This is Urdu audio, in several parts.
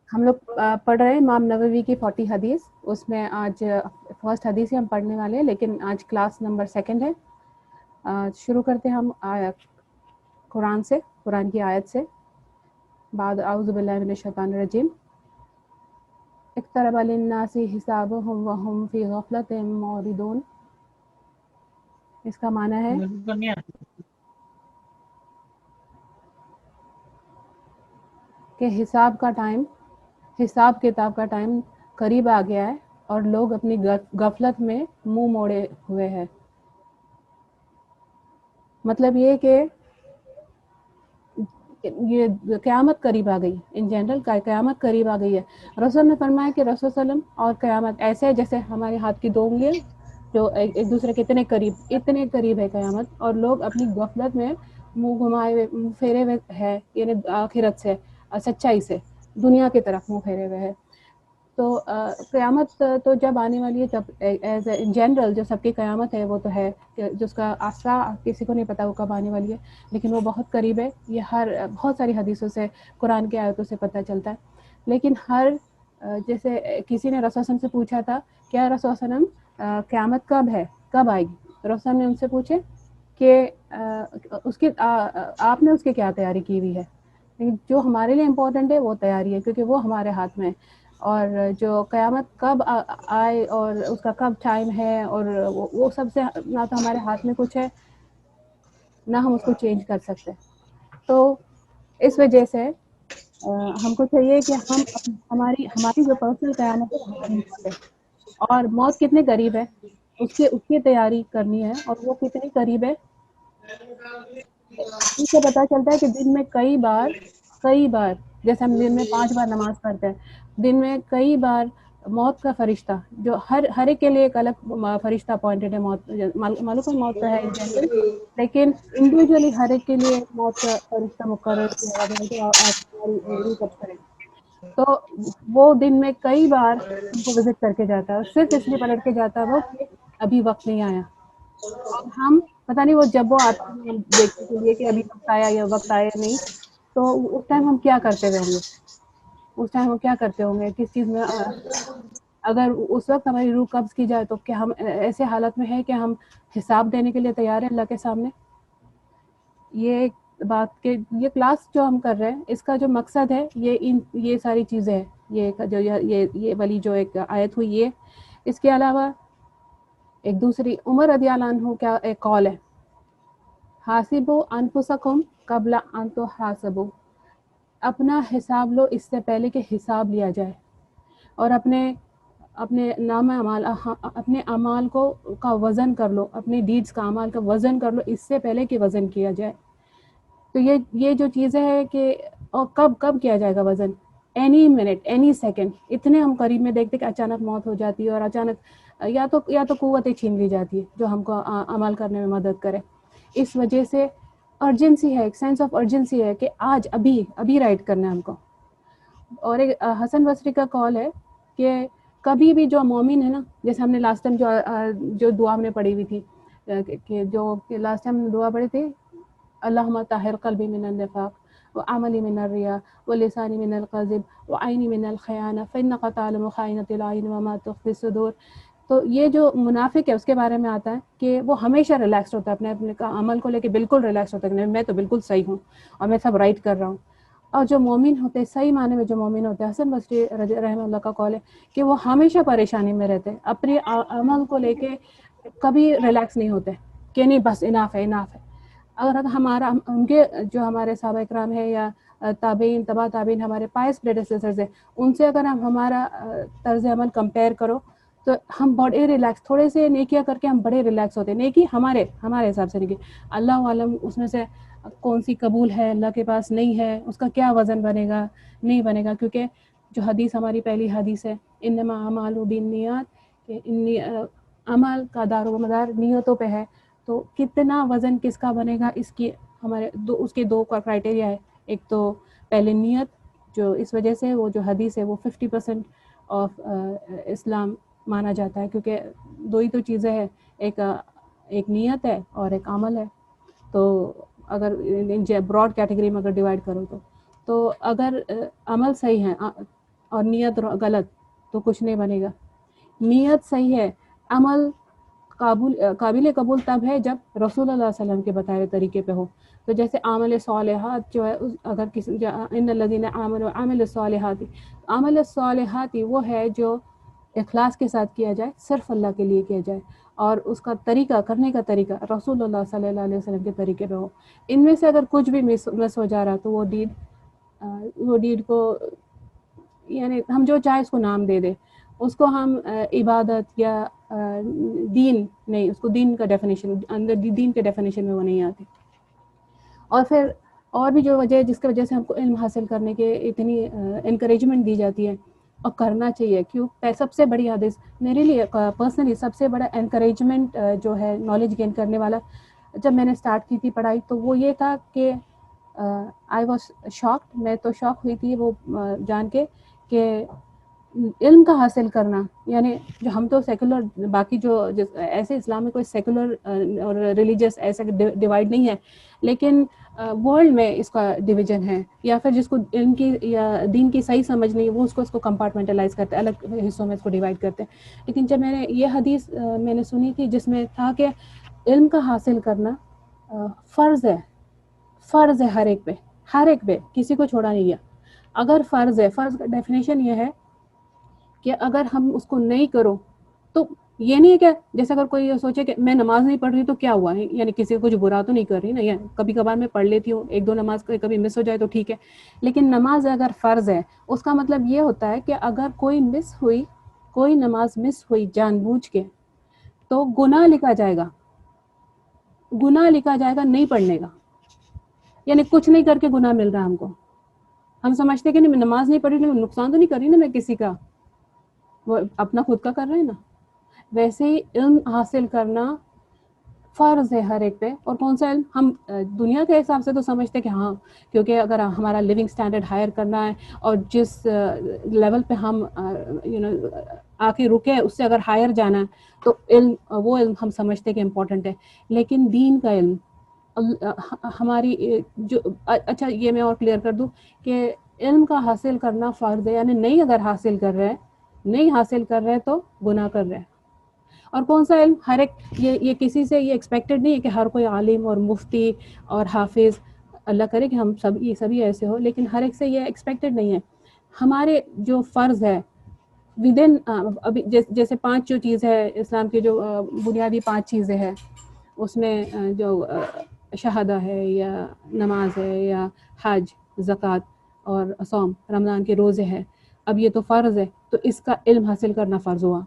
ہم لوگ پڑھ رہے ہیں امام نووی کی 40 حدیث. اس میں آج فرسٹ حدیث ہی ہم پڑھنے والے ہیں، لیکن آج کلاس نمبر 2 ہے. شروع کرتے ہیں ہم قرآن سے، قرآن کی آیت سے. بعد اعوذ باللہ من الشیطان الرجیم. اقترب للناس حسابهم وهم فی غفلۃ معرضون. اس کا معنی ہے کہ حساب کتاب کا ٹائم قریب آ گیا ہے اور لوگ اپنی غفلت میں منہ موڑے ہوئے ہیں. مطلب یہ کہ یہ قیامت قریب آ گئی، ان جنرل قیامت قریب آ گئی ہے. رسول نے فرمایا کہ رسول صلی اللہ علیہ وسلم اور قیامت ایسے ہے جیسے ہمارے ہاتھ کی 2 انگلیاں جو ایک دوسرے کے اتنے قریب ہے قیامت، اور لوگ اپنی غفلت میں منہ گھمائے ہوئے، منہ پھیرے ہوئے ہے، یعنی آخرت سے، سچائی سے، دنیا کی طرف منہ پھیرے ہوئے ہے. تو قیامت تو جب آنے والی ہے تب ایز اے جنرل جو سب کی قیامت ہے وہ تو ہے، جس کا آسرا کسی کو نہیں پتا وہ کب آنے والی ہے، لیکن وہ بہت قریب ہے. یہ بہت ساری حدیثوں سے، قرآن کی آیتوں سے پتہ چلتا ہے. لیکن جیسے کسی نے رسول صلی اللہ علیہ وسلم سے پوچھا تھا کیا رسول صلی اللہ علیہ وسلم قیامت کب ہے، کب آئے گی؟ رسول نے ان سے پوچھے کہ آپ نے اس کی کیا تیاری کی ہوئی ہے. جو ہمارے لیے امپورٹنٹ ہے وہ تیاری ہے، کیونکہ وہ ہمارے ہاتھ میں ہے. اور جو قیامت کب آئے اور اس کا کب ٹائم ہے، اور وہ سب سے نہ تو ہمارے ہاتھ میں کچھ ہے نہ ہم اس کو چینج کر سکتے. تو اس وجہ سے ہم کو چاہیے کہ ہم ہماری جو پرسنل قیامت ہے ہماری موت ہے، اور موت کتنے قریب ہے اس کی تیاری کرنی ہے. اور وہ کتنی قریب ہے اس سے پتہ چلتا ہے کہ دن میں کئی بار جیسے ہم دن میں 5 بار نماز پڑھتے ہیں، دن میں کئی بار موت کا فرشتہ جو ہر ایک کے لیے ایک الگ فرشتہ اپوائنٹڈ ہے. موت معلوم ہے، موت تو ہے ان جنرل، لیکن انڈیویجولی ہر ایک کے لیے موت کا فرشتہ مقرر کیا گیا ہے کہ آپ ہماری روح قبض کریں. تو وہ دن میں کئی بار ہم کو وزٹ کر کے جاتا ہے، اور صرف اس لیے پلٹ کے جاتا ہے وہ کہ ابھی وقت نہیں آیا. اور ہم پتہ نہیں وہ جب وہ آتا ہے ہم دیکھنے کے لیے کہ ابھی وقت آیا یا وقت آیا نہیں، تو اس ٹائم ہم کیا کرتے ہوئے ہوں گے، اس ٹائم ہم کیا کرتے ہوں گے، کس چیز میں اگر اس وقت ہماری روح قبض کی جائے تو کیا ہم ایسے حالت میں ہیں کہ ہم حساب دینے کے لیے تیار ہیں اللہ کے سامنے. یہ بات کہ یہ کلاس جو ہم کر رہے ہیں اس کا جو مقصد ہے یہ ساری چیزیں ہیں. یہ والی جو ایک آیت ہوئی یہ، اس کے علاوہ ایک دوسری عمر رضی اللہ عنہ کا ایک قول ہے، حاسبوا انفسکم قبل ان تحاسبوا. اپنا حساب لو اس سے پہلے کہ حساب لیا جائے، اور اپنے نام اعمال، اپنے اعمال کا وزن کر لو، اپنی ڈیڈز کا، اعمال کا وزن کر لو اس سے پہلے کہ وزن کیا جائے. تو یہ جو چیزیں ہے کہ اور کب کیا جائے گا وزن؟ Any minute, any second. اتنے ہم قریب میں دیکھتے کہ اچانک موت ہو جاتی ہے، اور اچانک یا تو قوتیں چھین لی جاتی ہے جو ہم کو عمل کرنے میں مدد کرے. اس وجہ سے ارجنسی ہے، ایک سینس آف ارجنسی ہے کہ آج ابھی رائٹ کرنا ہے ہم کو. اور ایک حسن بصری کا قول ہے کہ کبھی بھی جو مومن ہے نا، جیسے ہم نے لاسٹ ٹائم جو دعا ہم نے پڑھی ہوئی تھی، کہ جو لاسٹ ٹائم دعا پڑھی تھی، اللہم طہر قلبی من النفاق وعملی من الریا ولسانی من القذب وعینی من الخیانہ فإنک تعلم خائنۃ الأعین وما تخفی الصدور. تو یہ جو منافق ہے اس کے بارے میں آتا ہے کہ وہ ہمیشہ ریلیکسڈ ہوتا ہے، اپنے عمل کو لے کے بالکل ریلیکس ہوتا ہے، میں تو بالکل صحیح ہوں اور میں سب رائٹ کر رہا ہوں. اور جو مومن ہوتے ہیں، صحیح معنی میں جو مومن ہوتے ہیں، حسن بصری رحمہ اللہ کا قول ہے کہ وہ ہمیشہ پریشانی میں رہتے ہیں، اپنے عمل کو لے کے کبھی ریلیکس نہیں ہوتے کہ نہیں بس اناف ہے. اگر ان کے جو ہمارے صحابہ اکرام ہے یا تابعین، تبع تابعین، ہمارے پائس پریڈیسیسرز ہیں، ان سے اگر ہمارا طرز عمل کمپیئر کرو تو ہم بڑے ریلیکس، تھوڑے سے نیکیاں کر کے ہم بڑے ریلیکس ہوتے ہیں. نیکی ہمارے حساب سے نیکی، اللہ عالم اس میں سے کون سی قبول ہے، اللہ کے پاس نہیں ہے، اس کا کیا وزن بنے گا، نہیں بنے گا. کیونکہ جو حدیث ہماری پہلی حدیث ہے، انما اعمال بالنیات، کہ عمل کا دار و مدار نیتوں پہ ہے. تو کتنا وزن کس کا بنے گا، اس کے 2 کرائٹیریا ہے. ایک تو پہلے نیت، جو اس وجہ سے وہ جو حدیث ہے وہ 50% آف اسلام مانا جاتا ہے، کیونکہ 2 ہی تو چیزیں ہیں، ایک نیت ہے اور ایک عمل ہے. تو اگر براڈ کیٹیگری میں اگر ڈیوائڈ کرو تو اگر عمل صحیح ہے اور نیت غلط تو کچھ نہیں بنے گا. نیت صحیح ہے, عمل قابل قبول تب ہے جب رسول اللہ صلی اللہ علیہ وسلم کے بتائے ہوئے طریقے پہ ہو. تو جیسے عمل صالحات جو ہے, اگر کسی ان الذین آمنوا وعملوا الصالحات, عمل الصالحات وہ ہے جو اخلاص کے ساتھ کیا جائے, صرف اللہ کے لیے کیا جائے, اور اس کا طریقہ کرنے کا طریقہ رسول اللہ صلی اللہ علیہ وسلم کے طریقے پہ ہو. ان میں سے اگر کچھ بھی مس ہو جا رہا تو وہ ڈیڈ کو یعنی ہم جو چاہے اس کو نام دے دے, اس کو ہم عبادت یا دین نہیں, اس کو دین کا ڈیفینیشن اندر دین کے ڈیفینیشن میں وہ نہیں آتی. اور پھر اور بھی جو وجہ ہے جس کی وجہ سے ہم کو علم حاصل کرنے کے اتنی انکریجمنٹ دی جاتی ہے اور کرنا چاہیے. کیوں, سب سے بڑی حدیث میرے لیے پرسنلی سب سے بڑا انکریجمنٹ جو ہے نالج گین کرنے والا جب میں نے اسٹارٹ کی تھی پڑھائی, تو وہ یہ تھا کہ آئی واز شاکڈ, میں تو شاک ہوئی تھی وہ جان کے کہ علم کا حاصل کرنا, یعنی جو ہم تو سیکولر, باقی جو ایسے اسلام میں کوئی سیکولر اور ریلیجیس ایسا ڈیوائڈ نہیں ہے, لیکن ورلڈ میں اس کا ڈویژن ہے, یا پھر جس کو علم کی یا دین کی صحیح سمجھ نہیں ہے وہ اس کو کمپارٹمنٹلائز کرتے ہیں, الگ حصوں میں اس کو ڈیوائڈ کرتے ہیں. لیکن جب میں نے یہ حدیث میں نے سنی تھی جس میں تھا کہ علم کا حاصل کرنا فرض ہے ہر ایک پہ کسی کو چھوڑا نہیں گیا. اگر فرض ہے, فرض کا ڈیفینیشن یہ ہے کہ اگر ہم اس کو نہیں کرو تو یہ نہیں ہے کہ جیسے اگر کوئی سوچے کہ میں نماز نہیں پڑھ رہی تو کیا ہوا ہے, یعنی کسی کو کچھ برا تو نہیں کر رہی نا, یا کبھی کبھار میں پڑھ لیتی ہوں, ایک دو نماز کبھی مس ہو جائے تو ٹھیک ہے, لیکن نماز اگر فرض ہے اس کا مطلب یہ ہوتا ہے کہ اگر کوئی نماز مس ہوئی جان بوجھ کے تو گناہ لکھا جائے گا نہیں پڑھنے کا. یعنی کچھ نہیں کر کے گناہ مل رہا ہم کو. ہم سمجھتے کہ نہیں, میں نماز نہیں پڑھ رہی, نقصان تو نہیں کر رہی نا میں کسی کا, وہ اپنا خود کا کر رہے ہیں نا. ویسے ہی علم حاصل کرنا فرض ہے ہر ایک پہ. اور کون سا علم, ہم دنیا کے حساب سے تو سمجھتے کہ ہاں, کیونکہ اگر ہمارا لیونگ سٹینڈرڈ ہائر کرنا ہے اور جس لیول پہ ہم آ کے رکے اس سے اگر ہائر جانا ہے تو وہ علم ہم سمجھتے کہ امپورٹنٹ ہے. لیکن دین کا علم ہماری جو اچھا یہ میں اور کلیئر کر دوں کہ علم کا حاصل کرنا فرض ہے, یعنی نہیں اگر حاصل کر رہے تو گناہ کر رہے. اور کون سا علم, ہر ایک یہ کسی سے یہ ایکسپیکٹڈ نہیں ہے کہ ہر کوئی عالم اور مفتی اور حافظ, اللہ کرے کہ ہم سبھی ایسے ہو, لیکن ہر ایک سے یہ ایکسپیکٹڈ نہیں ہے. ہمارے جو فرض ہے ودن ابھی جیسے 5 جو چیز ہے اسلام کی, جو بنیادی 5 چیزیں ہیں, اس میں جو شہادہ ہے یا نماز ہے یا حج, زکوٰۃ اور صوم, رمضان کے روزے ہیں, اب یہ تو فرض ہے تو اس کا علم حاصل کرنا فرض ہوا.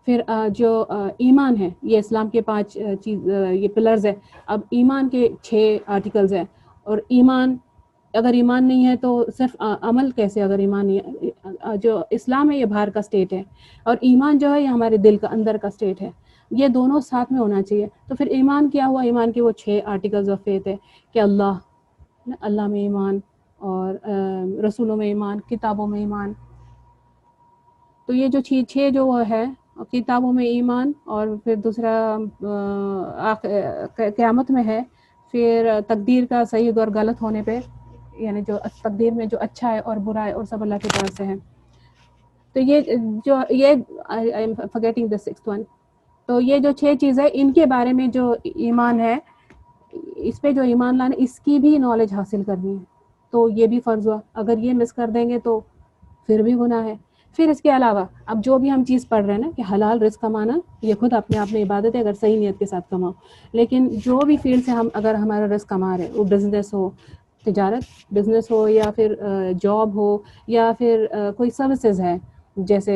پھر جو ایمان ہے, یہ اسلام کے 5 چیز یہ پلرز ہے. اب ایمان کے 6 آرٹیکلز ہیں, اور اگر ایمان نہیں ہے تو صرف عمل کیسے, اگر ایمان نہیں ہے, جو اسلام ہے یہ باہر کا اسٹیٹ ہے اور ایمان جو ہے یہ ہمارے دل کا اندر کا اسٹیٹ ہے, یہ دونوں ساتھ میں ہونا چاہیے. تو پھر ایمان کیا ہوا, ایمان کے وہ 6 آرٹیکلز آف فیتھ ہے کہ اللہ میں ایمان, اور رسولوں میں ایمان, کتابوں میں ایمان. تو یہ جو 6 جو ہے کتابوں میں ایمان, اور پھر دوسرا قیامت میں ہے, پھر تقدیر کا صحیح اور غلط ہونے پہ, یعنی جو تقدیر میں جو اچھا ہے اور برا ہے اور سب اللہ کی طرف سے ہے. تو یہ forgetting the 6th one. تو یہ جو 6 چیزیں ان کے بارے میں جو ایمان ہے, اس پہ جو ایمان لانا, اس کی بھی نالج حاصل کرنی ہے. تو یہ بھی فرض ہوا, اگر یہ مس کر دیں گے تو پھر بھی گناہ ہے. پھر اس کے علاوہ اب جو بھی ہم چیز پڑھ رہے ہیں نا کہ حلال رزق کمانا, یہ خود اپنے آپ میں عبادت ہے اگر صحیح نیت کے ساتھ کماؤ. لیکن جو بھی فیلڈ سے ہم اگر ہمارا رزق کما رہے, وہ بزنس ہو, بزنس ہو, یا پھر جاب ہو, یا پھر کوئی سروسز ہے جیسے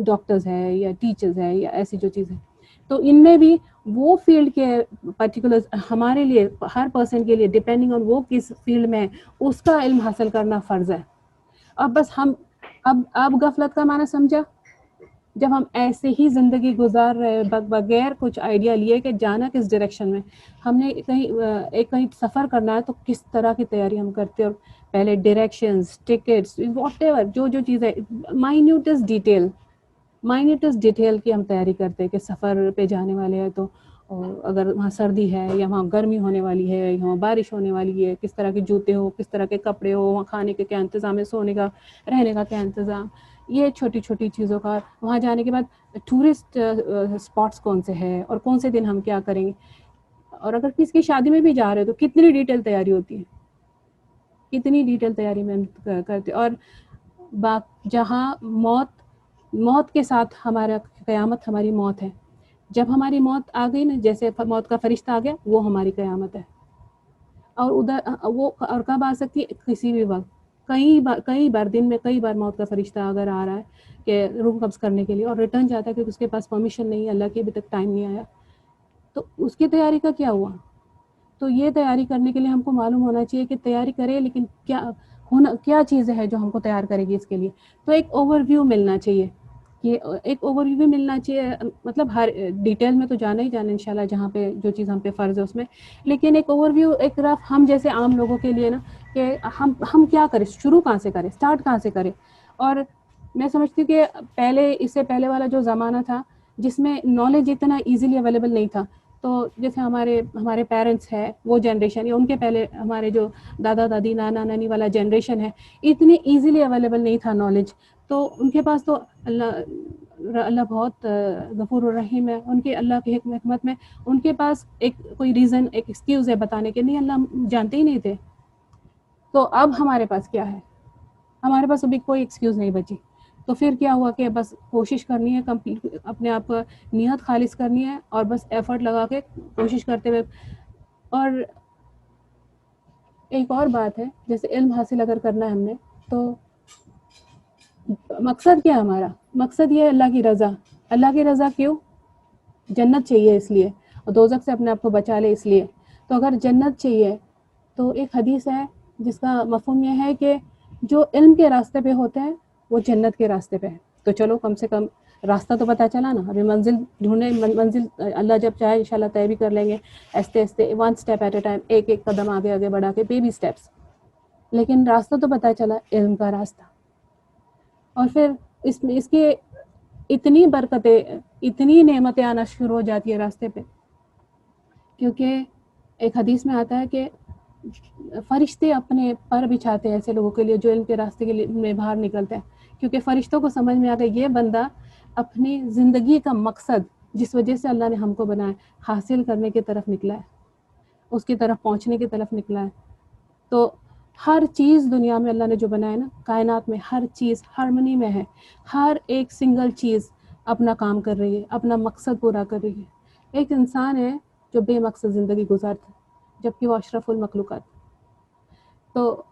ڈاکٹرز ہے یا ٹیچرز ہے یا ایسی جو چیزیں, تو ان میں بھی وہ فیلڈ کے پرٹیکولر ہمارے لیے, ہر پرسن کے لیے ڈپینڈنگ آن وہ کس فیلڈ میں, اس کا علم حاصل کرنا فرض ہے. اب بس ہم اب غفلت کا معنی سمجھا, جب ہم ایسے ہی زندگی گزار رہے بغیر کچھ آئیڈیا لیے کہ جانا کس ڈائریکشن میں, ہم نے کہیں سفر کرنا ہے تو کس طرح کی تیاری ہم کرتے ہیں, اور پہلے ڈائریکشنز, ٹکٹس, واٹ ایور جو چیزیں مائنیوٹس ڈیٹیل کی ہم تیاری کرتے ہیں کہ سفر پہ جانے والے ہیں تو اگر وہاں سردی ہے یا وہاں گرمی ہونے والی ہے یا وہاں بارش ہونے والی ہے، کس طرح کے جوتے ہو، کس طرح کے کپڑے ہو، وہاں کھانے کے کیا انتظام ہے، سونے کا رہنے کا کیا انتظام، یہ چھوٹی چھوٹی چیزوں کا. وہاں جانے کے بعد ٹورسٹ اسپاٹس کون سے ہیں اور کون سے دن ہم کیا کریں گے. اور اگر کسی کی شادی میں بھی جا رہے ہو تو کتنی ڈیٹیل تیاری ہوتی ہے، کتنی ڈیٹیل تیاری میں کرتے. اور جہاں موت کے ساتھ ہمارا قیامت، ہماری موت ہے. جب ہماری موت آ گئی نا، جیسے موت کا فرشتہ آ گیا، وہ ہماری قیامت ہے. اور ادھر وہ اور کب آ سکتی ہے؟ کسی بھی وقت. کئی بار دن میں کئی بار موت کا فرشتہ اگر آ رہا ہے کہ روح قبض کرنے کے لیے، اور ریٹرن جاتا ہے کہ اس کے پاس پرمیشن نہیں ہے، اللہ کی ابھی تک ٹائم نہیں آیا، تو اس کی تیاری کا کیا ہوا؟ تو یہ تیاری کرنے کے لیے ہم کو معلوم ہونا چاہیے کہ تیاری کرے، لیکن کیا چیزیں ہیں جو ہم کو تیار کرے گی اس کے لیے. تو ایک اوور ویو ملنا چاہیے، کہ ایک اوور ویو ملنا چاہیے. مطلب ہر ڈیٹیل میں تو جانا ہی جانا انشاءاللہ، جہاں پہ جو چیز ہم پہ فرض ہے اس میں، لیکن ایک اوور ویو، ایک رف ہم جیسے عام لوگوں کے لیے نا، کہ ہم کیا کریں، شروع کہاں سے کریں، سٹارٹ کہاں سے کریں. اور میں سمجھتی ہوں کہ اس سے پہلے والا جو زمانہ تھا، جس میں نالج اتنا ایزیلی اویلیبل نہیں تھا، تو جیسے ہمارے پیرنٹس ہے، وہ جنریشن، یا ان کے پہلے ہمارے جو دادا دادی، نانا نانی والا جنریشن ہے، اتنی ایزیلی اویلیبل نہیں تھا نالج. تو ان کے پاس تو اللہ بہت غفور الرحیم ہے، ان کے اللہ کی حکمت میں ان کے پاس کوئی ریزن، ایک ایکسکیوز ہے بتانے کے، نہیں اللہ جانتے ہی نہیں تھے. تو اب ہمارے پاس کیا ہے؟ ہمارے پاس ابھی کوئی ایکسکیوز نہیں بچی. تو پھر کیا ہوا کہ بس کوشش کرنی ہے، اپنے آپ کو نیت خالص کرنی ہے، اور بس ایفرٹ لگا کے کوشش کرتے ہوئے. اور ایک اور بات ہے، جیسے علم حاصل اگر کرنا ہے ہم نے، تو مقصد کیا ہے ہمارا؟ مقصد یہ ہے اللہ کی رضا. اللہ کی رضا کیوں؟ جنت چاہیے اس لیے، اور دوزخ سے اپنے آپ کو بچا لے اس لیے. تو اگر جنت چاہیے تو ایک حدیث ہے جس کا مفہوم یہ ہے کہ جو علم کے راستے پہ ہوتے ہیں وہ جنت کے راستے پہ ہے. تو چلو کم سے کم راستہ تو پتہ چلا نا. ابھی منزل ڈھونڈے، منزل اللہ جب چاہے انشاءاللہ طے بھی کر لیں گے، ایستے ایستے، one step at a time, ایک ایک قدم آگے بڑھا کے، بیبی سٹیپس. لیکن راستہ تو پتہ چلا، علم کا راستہ. اور پھر اس کے اتنی برکتیں، اتنی نعمتیں آنا شروع ہو جاتی ہے راستے پہ، کیونکہ ایک حدیث میں آتا ہے کہ فرشتے اپنے پر بچھاتے ہیں ایسے لوگوں کے لیے جو علم کے راستے کے لیے میں باہر نکلتے ہیں. کیونکہ فرشتوں کو سمجھ میں آتا ہے یہ بندہ اپنی زندگی کا مقصد، جس وجہ سے اللہ نے ہم کو بنایا، حاصل کرنے کی طرف نکلا ہے، اس کی طرف پہنچنے کی طرف نکلا ہے. تو ہر چیز دنیا میں اللہ نے جو بنایا نا، کائنات میں ہر چیز ہارمنی میں ہے. ہر ایک سنگل چیز اپنا کام کر رہی ہے، اپنا مقصد پورا کر رہی ہے. ایک انسان ہے جو بے مقصد زندگی گزارتا ہے، جبکہ وہ اشرف المخلوقات. تو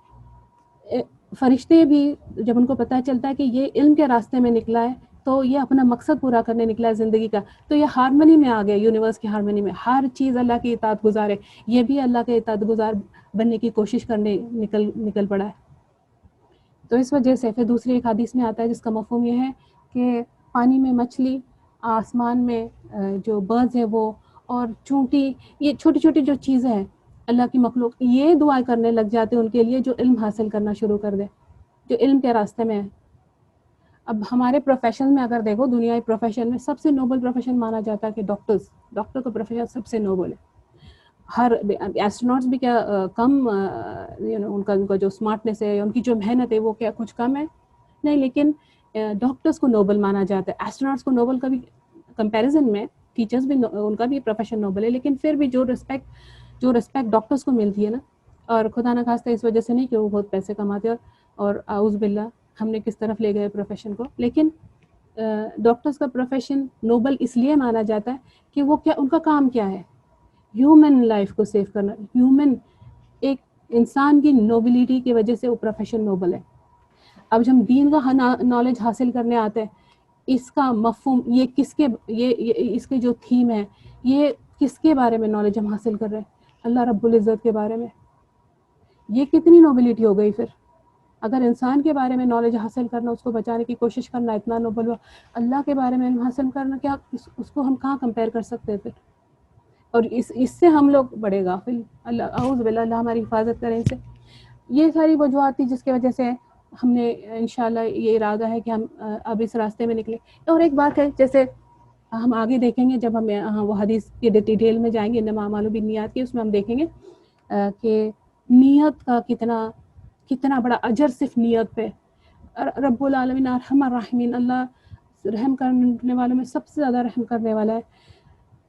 فرشتے بھی جب ان کو پتہ چلتا ہے کہ یہ علم کے راستے میں نکلا ہے، تو یہ اپنا مقصد پورا کرنے نکلا ہے زندگی کا، تو یہ ہارمنی میں آ گیا، یونیورس کی ہارمنی میں. ہر چیز اللہ کی اطاعت گزار ہے، یہ بھی اللہ کے اطاعت گزار بننے کی کوشش کرنے نکل پڑا ہے. تو اس وجہ سے پھر دوسری ایک حدیث میں آتا ہے جس کا مفہوم یہ ہے کہ پانی میں مچھلی، آسمان میں جو برڈز ہے وہ، اور چونٹی، یہ چھوٹی چھوٹی جو چیزیں ہیں اللہ کی مخلوق، یہ دعا کرنے لگ جاتے ہیں ان کے لیے جو علم حاصل کرنا شروع کر دے، جو علم کے راستے میں ہے. اب ہمارے پروفیشن میں اگر دیکھو، دنیائی پروفیشن میں سب سے نوبل پروفیشن مانا جاتا ہے کہ ڈاکٹر کا پروفیشن سب سے نوبل ہے. ہر ایسٹرونٹس بھی کیا کم، ان کا جو اسمارٹنیس ہے، ان کی جو محنت ہے، وہ کیا کچھ کم ہے؟ نہیں. لیکن ڈاکٹرس کو نوبل مانا جاتا ہے. ایسٹرونٹس کو نوبل کا بھی کمپیریزن میں، ٹیچرز بھی ان کا بھی پروفیشن نوبل ہے، لیکن پھر بھی جو رسپیکٹ ڈاکٹرس کو ملتی ہے نا، اور خدا نہ خواستہ اس وجہ سے نہیں کہ وہ بہت پیسے کماتے ہیں، اور اعوذ باللہ ہم نے کس طرف لے گئے پروفیشن کو، لیکن ڈاکٹرس کا پروفیشن نوبل اس لیے مانا جاتا ہے کہ وہ ان کا کام کیا ہے؟ ہیومن لائف کو سیو کرنا. ایک انسان کی نوبلٹی کی وجہ سے وہ پروفیشن نوبل ہے. اب جب ہم دین کا نالج حاصل کرنے آتے ہیں، اس کا مفہوم، یہ اس کے جو تھیم ہے، یہ کس کے بارے میں نالج ہم حاصل کر رہے ہیں؟ اللہ رب العزت کے بارے میں. یہ کتنی نوبلٹی ہو گئی پھر. اگر انسان کے بارے میں نالج حاصل کرنا، اس کو بچانے کی کوشش کرنا اتنا نوبل ہوا، اللہ کے بارے میں حاصل کرنا، کیا اس کو ہم کہاں کمپیئر کر سکتے ہیں پھر؟ اور اس سے ہم لوگ بڑے غافل، اللہ اعوذ باللہ، اللہ ہماری حفاظت کریں ان سے. یہ ساری وجوہات تھی جس کی وجہ سے ہم نے انشاءاللہ یہ ارادہ ہے کہ ہم اب اس راستے میں نکلیں. اور ایک بات ہے، جیسے ہم آگے دیکھیں گے جب ہم وہ حدیث کے ڈیٹیل میں جائیں گے انما الاعمال بالنیات کی، اس میں ہم دیکھیں گے کہ نیت کا کتنا بڑا اجر صرف نیت پہ. رب العالمین ارحم الراحمین، اللہ رحم کرنے والوں میں سب سے زیادہ رحم کرنے والا ہے.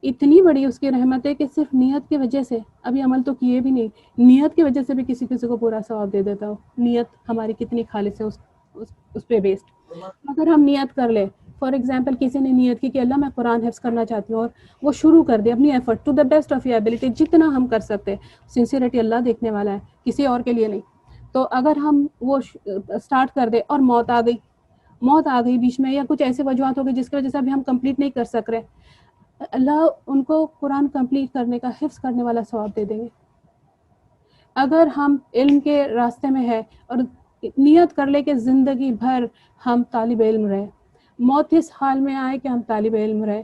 اتنی بڑی اس کی رحمت ہے کہ صرف نیت کی وجہ سے، ابھی عمل تو کیے بھی نہیں، نیت کی وجہ سے بھی کسی کو پورا ثواب دے دیتا ہو. نیت ہماری کتنی خالص ہے اس پہ بیسڈ. اگر ہم نیت کر لیں، فار ایگزامپل کسی نے نیت کی کہ اللہ میں قرآن حفظ کرنا چاہتی ہوں، اور وہ شروع کر دے اپنی effort to the best of your ability, جتنا ہم کر سکتے. سنسیئرٹی اللہ دیکھنے والا ہے، کسی اور کے لیے نہیں. تو اگر ہم وہ اسٹارٹ کر دیں اور موت آ گئی بیچ میں، یا کچھ ایسے وجوہات ہو گئی جس کی وجہ سے ابھی ہم کمپلیٹ نہیں کر سک رہے، اللہ ان کو قرآن کمپلیٹ کرنے کا، حفظ کرنے والا ثواب دے دیں گے. اگر ہم علم کے راستے میں ہے اور نیت کر لے کہ زندگی بھر ہم طالب علم رہے، موت اس حال میں آئے کہ ہم طالب علم رہے.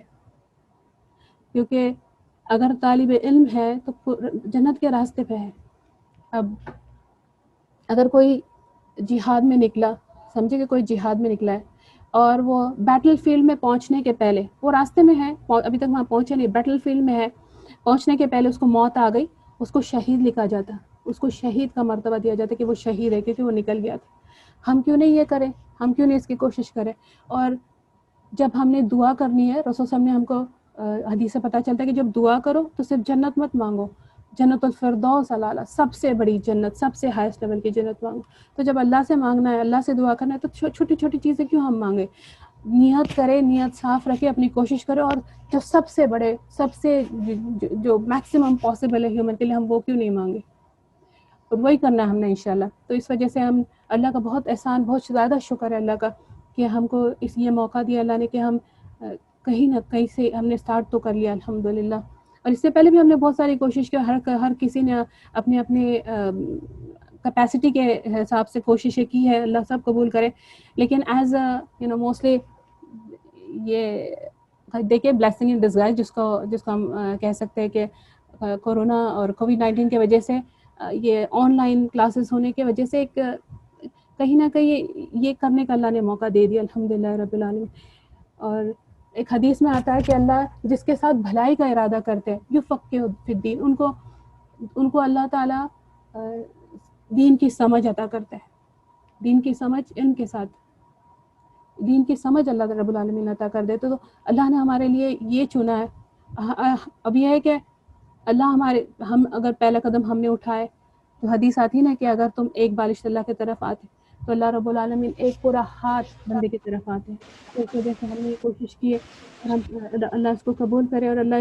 کیونکہ اگر طالب علم ہے تو جنت کے راستے پہ ہے. اب اگر کوئی جہاد میں نکلا، سمجھے کہ کوئی جہاد میں نکلا ہے اور وہ بیٹل فیلڈ میں پہنچنے کے پہلے، وہ راستے میں ہے، ابھی تک وہاں پہنچے نہیں، بیٹل فیلڈ میں ہے، پہنچنے کے پہلے اس کو موت آ گئی، اس کو شہید لکھا جاتا، اس کو شہید کا مرتبہ دیا جاتا کہ وہ شہید ہے کیونکہ وہ نکل گیا تھا. ہم کیوں نہیں یہ کریں؟ ہم کیوں نہیں اس کی کوشش کریں؟ اور جب ہم نے دعا کرنی ہے، رسول صاحب نے ہم کو حدیث سے پتہ چلتا ہے کہ جب دعا کرو تو صرف جنت مت مانگو، جنت الفردوس الاعلیٰ، سب سے بڑی جنت، سب سے ہائیسٹ لیول کی جنت مانگو. تو جب اللہ سے مانگنا ہے، اللہ سے دعا کرنا ہے، تو چھوٹی چھوٹی چیزیں کیوں ہم مانگے؟ نیت کرے، نیت صاف رکھے، اپنی کوشش کرے، اور جو سب سے بڑے، سب سے جو میکسیمم پاسبل ہے ہیومن کے لیے، ہم وہ کیوں نہیں مانگے؟ اور وہی کرنا ہے ہم نے انشاءاللہ. تو اس وجہ سے ہم اللہ کا بہت احسان، بہت زیادہ شکر ہے اللہ کا کہ ہم کو یہ موقع دیا اللہ نے کہ ہم کہیں نہ کہیں سے ہم نے اسٹارٹ تو کر لیا الحمدللہ. اور اس سے پہلے بھی ہم نے بہت ساری کوشش کی، ہر کسی نے اپنے اپنے کیپیسٹی کے حساب سے کوششیں کی ہے، اللہ سب قبول کرے. لیکن ایز موسٹلی یہ دیکھیے بلیسنگ ان ڈسگائز جس کو ہم کہہ سکتے ہیں کہ کورونا اور کووڈ-19 کی وجہ سے، یہ آن لائن کلاسز ہونے کی وجہ سے ایک کہیں نہ کہیں یہ کرنے کا اللہ نے موقع دے دیا الحمدللہ رب العالمین. اور ایک حدیث میں آتا ہے کہ اللہ جس کے ساتھ بھلائی کا ارادہ کرتے ہیں یفقہہ فی الدین، ان کو اللہ تعالیٰ دین کی سمجھ عطا کرتا ہے. دین کی سمجھ، علم کے ساتھ دین کی سمجھ اللہ رب العالمین عطا کر دیتے. تو اللہ نے ہمارے لیے یہ چنا ہے. اب یہ ہے کہ ہم اگر پہلا قدم ہم نے اٹھائے تو حدیث آتی نا کہ اگر تم ایک بالشت اللہ کی طرف آتے تو اللہ رب العالمین ایک پورا ہاتھ بندے کی طرف آتے. تو اس وجہ سے ہم نے یہ کوشش کی ہے، اور اللہ اس کو قبول کرے اور اللہ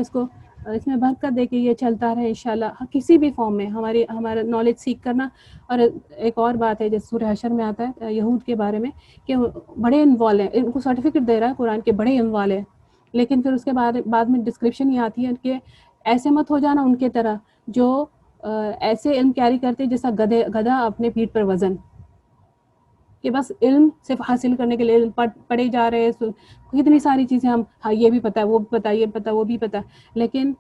اس میں برکت دے کہ یہ چلتا رہے انشاءاللہ کسی بھی فارم میں. ہمارا نالج سیکھ کرنا. اور ایک اور بات ہے جیسے سورہ حشر میں آتا ہے یہود کے بارے میں کہ بڑے انوالو ہیں، ان کو سرٹیفکیٹ دے رہا ہے قرآن کے، بڑے انوالو ہیں، لیکن پھر اس کے بعد میں ڈسکرپشن یہ آتی ہے کہ ایسے مت ہو جانا ان کے طرح جو ایسے علم کیری کرتے جیسا گدھا اپنے پیٹھ پر وزن، کہ بس علم صرف حاصل کرنے کے لیے پڑھے جا رہے ہیں. کتنی ساری چیزیں ہم یہ بھی پتہ ہے، وہ بھی پتہ، یہ پتہ، وہ بھی پتہ، لیکن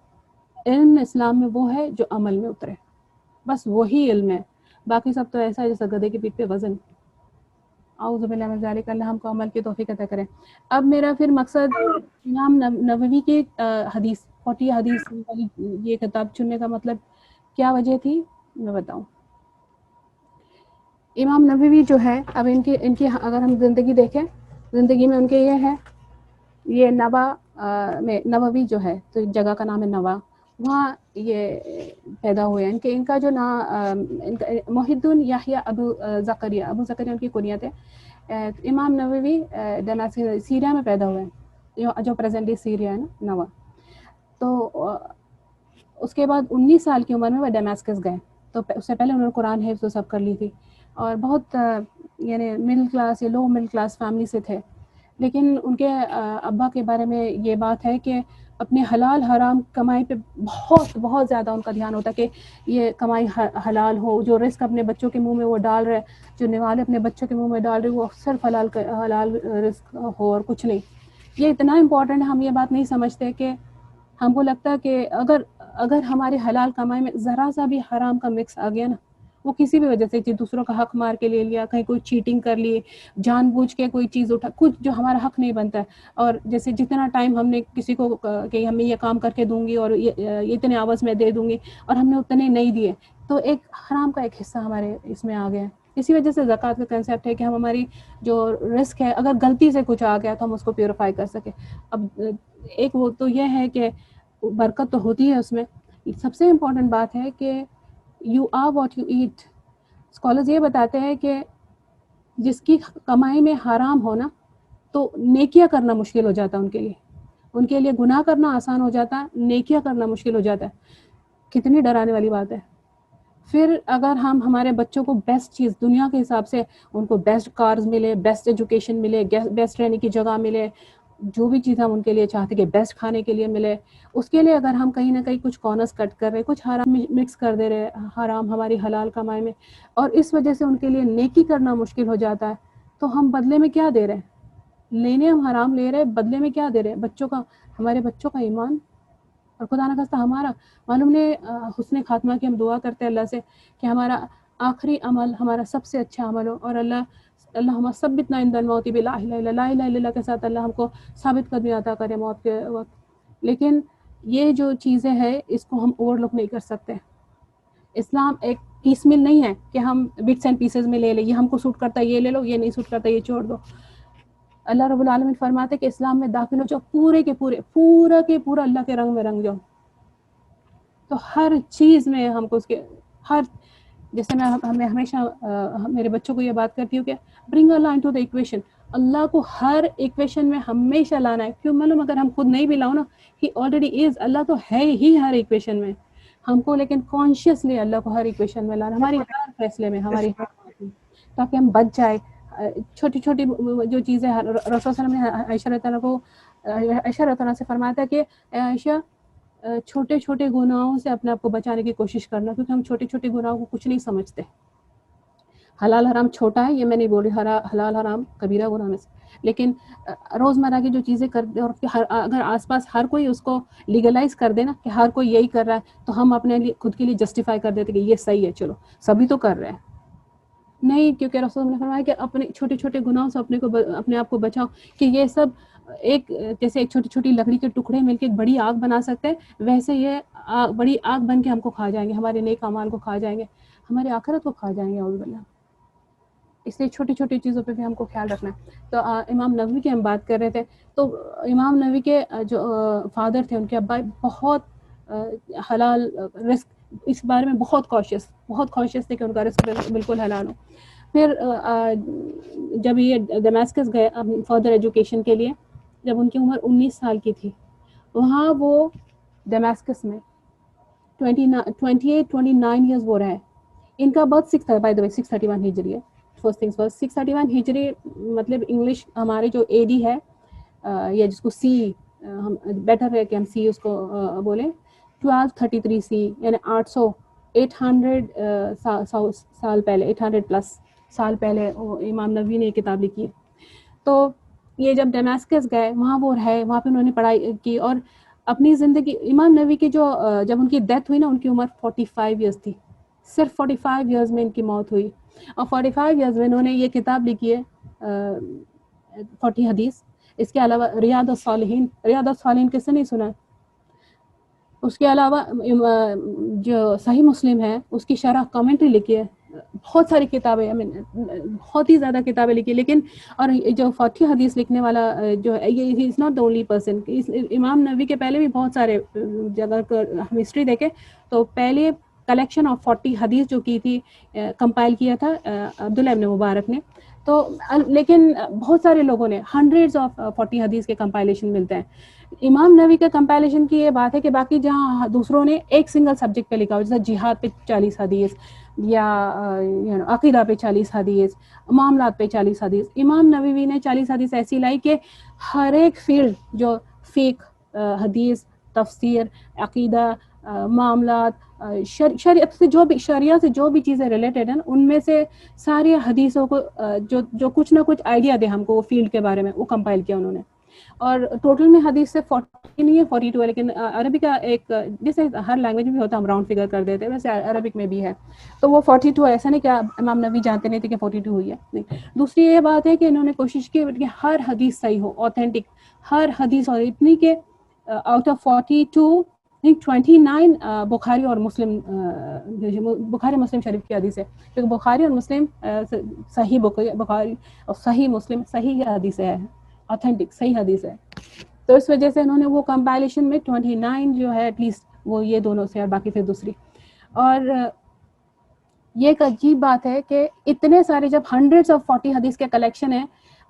علم اسلام میں وہ ہے جو عمل میں اترے، بس وہی علم ہے. باقی سب تو ایسا ہے جیسا گدھے کے پیٹھ پہ وزن. اعوذ باللہ من ذالک، اللہ ہم کو عمل کی توفیق عطا کرے. اب میرا پھر مقصد امام نووی کی حدیث 40 حدیث والی یہ کتاب چننے کا مطلب کیا وجہ تھی میں بتاؤں. امام نووی جو ہے، اب ان کی اگر ہم زندگی دیکھیں، زندگی میں ان کے یہ ہے، یہ نوا میں نووی جو ہے تو جگہ کا نام ہے نوا، وہاں یہ پیدا ہوئے ہیں. ان کا جو نام محی الدین یحییٰ ابو زکریا ان کی کنیت ہے. امام نووی ڈیماسکس سیریا میں پیدا ہوئے ہیں، جو پریزنٹلی سیریا ہے نا، نوا. تو اس کے بعد 19 سال کی عمر میں وہ ڈیماسکس گئے. تو اس سے پہلے انہوں نے قرآن حفظ و سب کر لی تھی، اور بہت یعنی مڈل کلاس یا لو مڈل کلاس فیملی سے تھے. لیکن ان کے ابا کے بارے میں یہ بات ہے کہ اپنے حلال حرام کمائی پہ بہت زیادہ ان کا دھیان ہوتا کہ یہ کمائی حلال ہو. جو رزق اپنے بچوں کے منہ میں وہ ڈال رہے، جو نوالے اپنے بچوں کے منہ میں ڈال رہے، وہ صرف حلال رزق ہو اور کچھ نہیں. یہ اتنا امپورٹنٹ ہے. ہم یہ بات نہیں سمجھتے کہ ہم کو لگتا ہے کہ اگر ہمارے حلال کمائی میں ذرا سا بھی حرام کا مکس آ گیا نا، وہ کسی بھی وجہ سے دوسروں کا حق مار کے لے لیا, کہیں کوئی چیٹنگ کر لی, جان بوجھ کے کوئی چیز اٹھا, کچھ جو ہمارا حق نہیں بنتا ہے. اور جیسے جتنا ٹائم ہم نے کسی کو کہ ہمیں یہ کام کر کے دوں گی اور یہ اتنے آورس میں دے دوں گی, اور ہم نے اتنے نہیں دیے, تو ایک حرام کا ایک حصہ ہمارے اس میں آ گیا. اسی وجہ سے زکوٰۃ کا کنسیپٹ ہے کہ ہم ہماری جو رزق ہے, اگر غلطی سے کچھ آ گیا تو ہم اس کو پیوریفائی کر سکیں. اب ایک وہ تو یہ ہے کہ برکت تو ہوتی ہے اس میں. سب سے امپورٹنٹ بات ہے کہ you are what you eat. Scholars یہ بتاتے ہیں کہ جس کی کمائی میں حرام ہونا تو نیکیاں کرنا مشکل ہو جاتا ہے ان کے لیے گناہ کرنا آسان ہو جاتا ہے, نیکیاں کرنا مشکل ہو جاتا ہے. کتنی ڈرانے والی بات ہے. پھر اگر ہم ہمارے بچوں کو بیسٹ چیز دنیا کے حساب سے, ان کو بیسٹ کارز ملے, بیسٹ ایجوکیشن ملے, بیسٹ رہنے کی جگہ ملے, جو بھی چیز ہم ان کے لیے چاہتے کہ بیسٹ کھانے کے لیے ملے, اس کے لیے اگر ہم کہیں نہ کہیں کچھ کارنرز کٹ کر رہے, کچھ حرام مکس کر دے رہے, حرام ہماری حلال کمائی میں, اور اس وجہ سے ان کے لیے نیکی کرنا مشکل ہو جاتا ہے, تو ہم بدلے میں کیا دے رہے ہیں؟ لینے ہم حرام لے رہے, بدلے میں کیا دے رہے ہیں؟ ہمارے بچوں کا ایمان, اور خدا نہ خواستہ ہمارا معلوم نے حسن خاتمہ کی ہم دعا کرتے ہیں اللہ سے کہ ہمارا آخری عمل ہمارا سب سے اچھا عمل ہو, اور اللہم ثبتنا عند الموت بلا الہ الا اللہ, لا الہ الا اللہ کے ساتھ اللہ ہم کو ثابت قدمی عطا کرے موت کے وقت. لیکن یہ جو چیزیں ہیں اس کو ہم اوور لک نہیں کر سکتے. اسلام ایک پیس مل نہیں ہے کہ ہم بٹس اینڈ پیسز میں لے لیں, یہ ہم کو سوٹ کرتا ہے یہ لے لو, یہ نہیں سوٹ کرتا یہ چھوڑ دو. اللہ رب العالمین فرماتے کہ اسلام میں داخل ہو جاؤ, پورے کے پورا اللہ کے رنگ میں رنگ جاؤ. تو ہر چیز میں ہم کو اس کے جیسے میں ہمیشہ میرے بچوں کو یہ بات کرتی ہوں کہ برنگ اللہ انٹو دی ایکویشن. اللہ کو ہر ایکویشن میں ہمیشہ لانا ہے. کیوں معلوم, اگر ہم خود نہیں بھی لاؤ نا, ہی آلریڈی از, اللہ تو ہے ہی ہر ایکویشن میں. ہم کو لیکن کانشیسلی اللہ کو ہر ایکویشن میں لانا, ہماری ہر فیصلے میں, ہماری تاکہ ہم بچ جائے. چھوٹی چھوٹی جو چیزیں رسول صلی اللہ علیہ وسلم نے عائشہ رضی اللہ سے فرمایا تھا کہ عائشہ چھوٹے چھوٹے گناہوں سے اپنے آپ کو بچانے کی کوشش کرنا, کیونکہ ہم چھوٹے چھوٹے گناہوں کو کچھ نہیں سمجھتے. حلال حرام چھوٹا ہے, یہ میں نہیں بول رہی, حلال حرام کبیرہ گناہ میں سے, لیکن روزمرہ کی جو چیزیں کرتے, اور اگر آس پاس ہر کوئی اس کو لیگلائز کر دے نا کہ ہر کوئی یہی کر رہا ہے, تو ہم اپنے لیے خود کے لیے جسٹیفائی کر دیتے کہ یہ صحیح ہے, چلو سبھی تو کر رہے ہیں. نہیں, کیونکہ رسول نے فرمایا کہ اپنے چھوٹے چھوٹے گناہوں سے اپنے آپ کو بچاؤ, کہ یہ سب ایک جیسے ایک چھوٹی چھوٹی لکڑی کے ٹکڑے مل کے ایک بڑی آگ بنا سکتے ہیں, ویسے یہ بڑی آگ بن کے ہم کو کھا جائیں گے, ہمارے نیک اعمال کو کھا جائیں گے, ہماری آخرت کو کھا جائیں گے اعوذ باللہ. اس لیے چھوٹی چھوٹی چیزوں پہ بھی ہم کو خیال رکھنا ہے. تو امام نووی کی ہم بات کر رہے تھے, تو امام نووی کے جو فادر تھے, ان کے ابا بہت حلال رزق, اس بارے میں بہت کاشیس تھے کہ ان کا رزق بالکل حلال ہو. پھر جب یہ دماسکس گئے فردر ایجوکیشن کے لیے, جب ان کی عمر 19 سال کی تھی, وہاں وہ دماسکس میں 29 ایئرز وہ رہے. ان کا برتھ 631 ہجری ہے. فرسٹ تھنگز فرسٹ, 631 ہجری مطلب انگلش ہمارے جو اے ڈی ہے, یا جس کو سی, ہم بیٹر ہے کہ ہم سی اس کو بولیں, 1233 سی, یعنی 800 سال پہلے, 800 پلس سال پہلے امام نووی نے کتاب لکھی. تو یہ جب ڈیماسکس گئے, وہاں وہ رہے, وہاں پہ انہوں نے پڑھائی کی, اور اپنی زندگی, امام نووی کی جو جب ان کی ڈیتھ ہوئی نا, ان کی عمر 45 ایئرس تھی. صرف 45 ایئرز میں ان کی موت ہوئی, اور 45 ایئرز میں انہوں نے یہ کتاب لکھی ہے 40 حدیث. اس کے علاوہ ریاض الصالحین کس نے نہیں سنا. اس کے علاوہ جو صحیح مسلم ہے, اس کی شرح کامنٹری لکھی ہے. بہت ساری کتابیں, بہت ہی زیادہ کتابیں لکھی. لیکن اور جو 40 حدیث لکھنے والا جو ہے, یہ is not the only person. امام نووی کے پہلے بھی بہت سارے جگہ ہم ہسٹری دیکھیں تو پہلے کلیکشن آف 40 حدیث جو کی تھی, کمپائل کیا تھا عبداللہ ابن مبارک نے. تو لیکن بہت سارے لوگوں نے ہنڈریڈز آف 40 حدیث کے کمپائلیشن ملتے ہیں. امام نووی کے کمپائلیشن کی یہ بات ہے کہ باقی جہاں دوسروں نے ایک سنگل سبجیکٹ پہ لکھا ہو, جیسے جہاد پہ 40 حدیث, یا عقیدہ پہ 40 حدیث, معاملات پہ 40 حدیث, امام نووی نے 40 حدیث ایسی لائی کہ ہر ایک فیلڈ, جو فقہ, حدیث, تفسیر, عقیدہ, معاملات, شریعت سے جو بھی چیزیں ریلیٹڈ ہیں, ان میں سے ساری حدیثوں کو جو کچھ نہ کچھ آئیڈیا دے ہم کو وہ فیلڈ کے بارے میں, وہ کمپائل کیا انہوں نے. اور ٹوٹل میں حدیث سے 40 نہیں ہے 42 ہے, لیکن عربی کا ایک جیسے ہر لینگویج میں ہوتا ہے ہم راؤنڈ فگر کر دیتے ہیں, ویسے عربک میں بھی ہے. تو وہ 42 ہے, ایسا نہیں کہ امام نبی جانتے نہیں تھے کہ 42 ہوئی ہے, نہیں. دوسری یہ بات ہے کہ انہوں نے کوشش کی کہ ہر حدیث صحیح ہو, اوتھینٹک ہر حدیث, اور اتنی کہ آؤٹ آف 42 29 بخاری اور مسلم بخاری مسلم شریف کی حدیث ہے, کیونکہ بخاری اور مسلم صحیح بخاری اور صحیح مسلم صحیح حدیث ہے, اوتھینٹک صحیح حدیث ہے. تو اس وجہ سے انہوں نے وہ کمپائلیشن میں 29 جو ہے ایٹ لیسٹ وہ یہ دونوں سے, اور باقی پھر دوسری. اور یہ ایک عجیب بات ہے کہ اتنے سارے جب ہنڈریڈز آف 40 حدیث کے کلیکشن ہیں,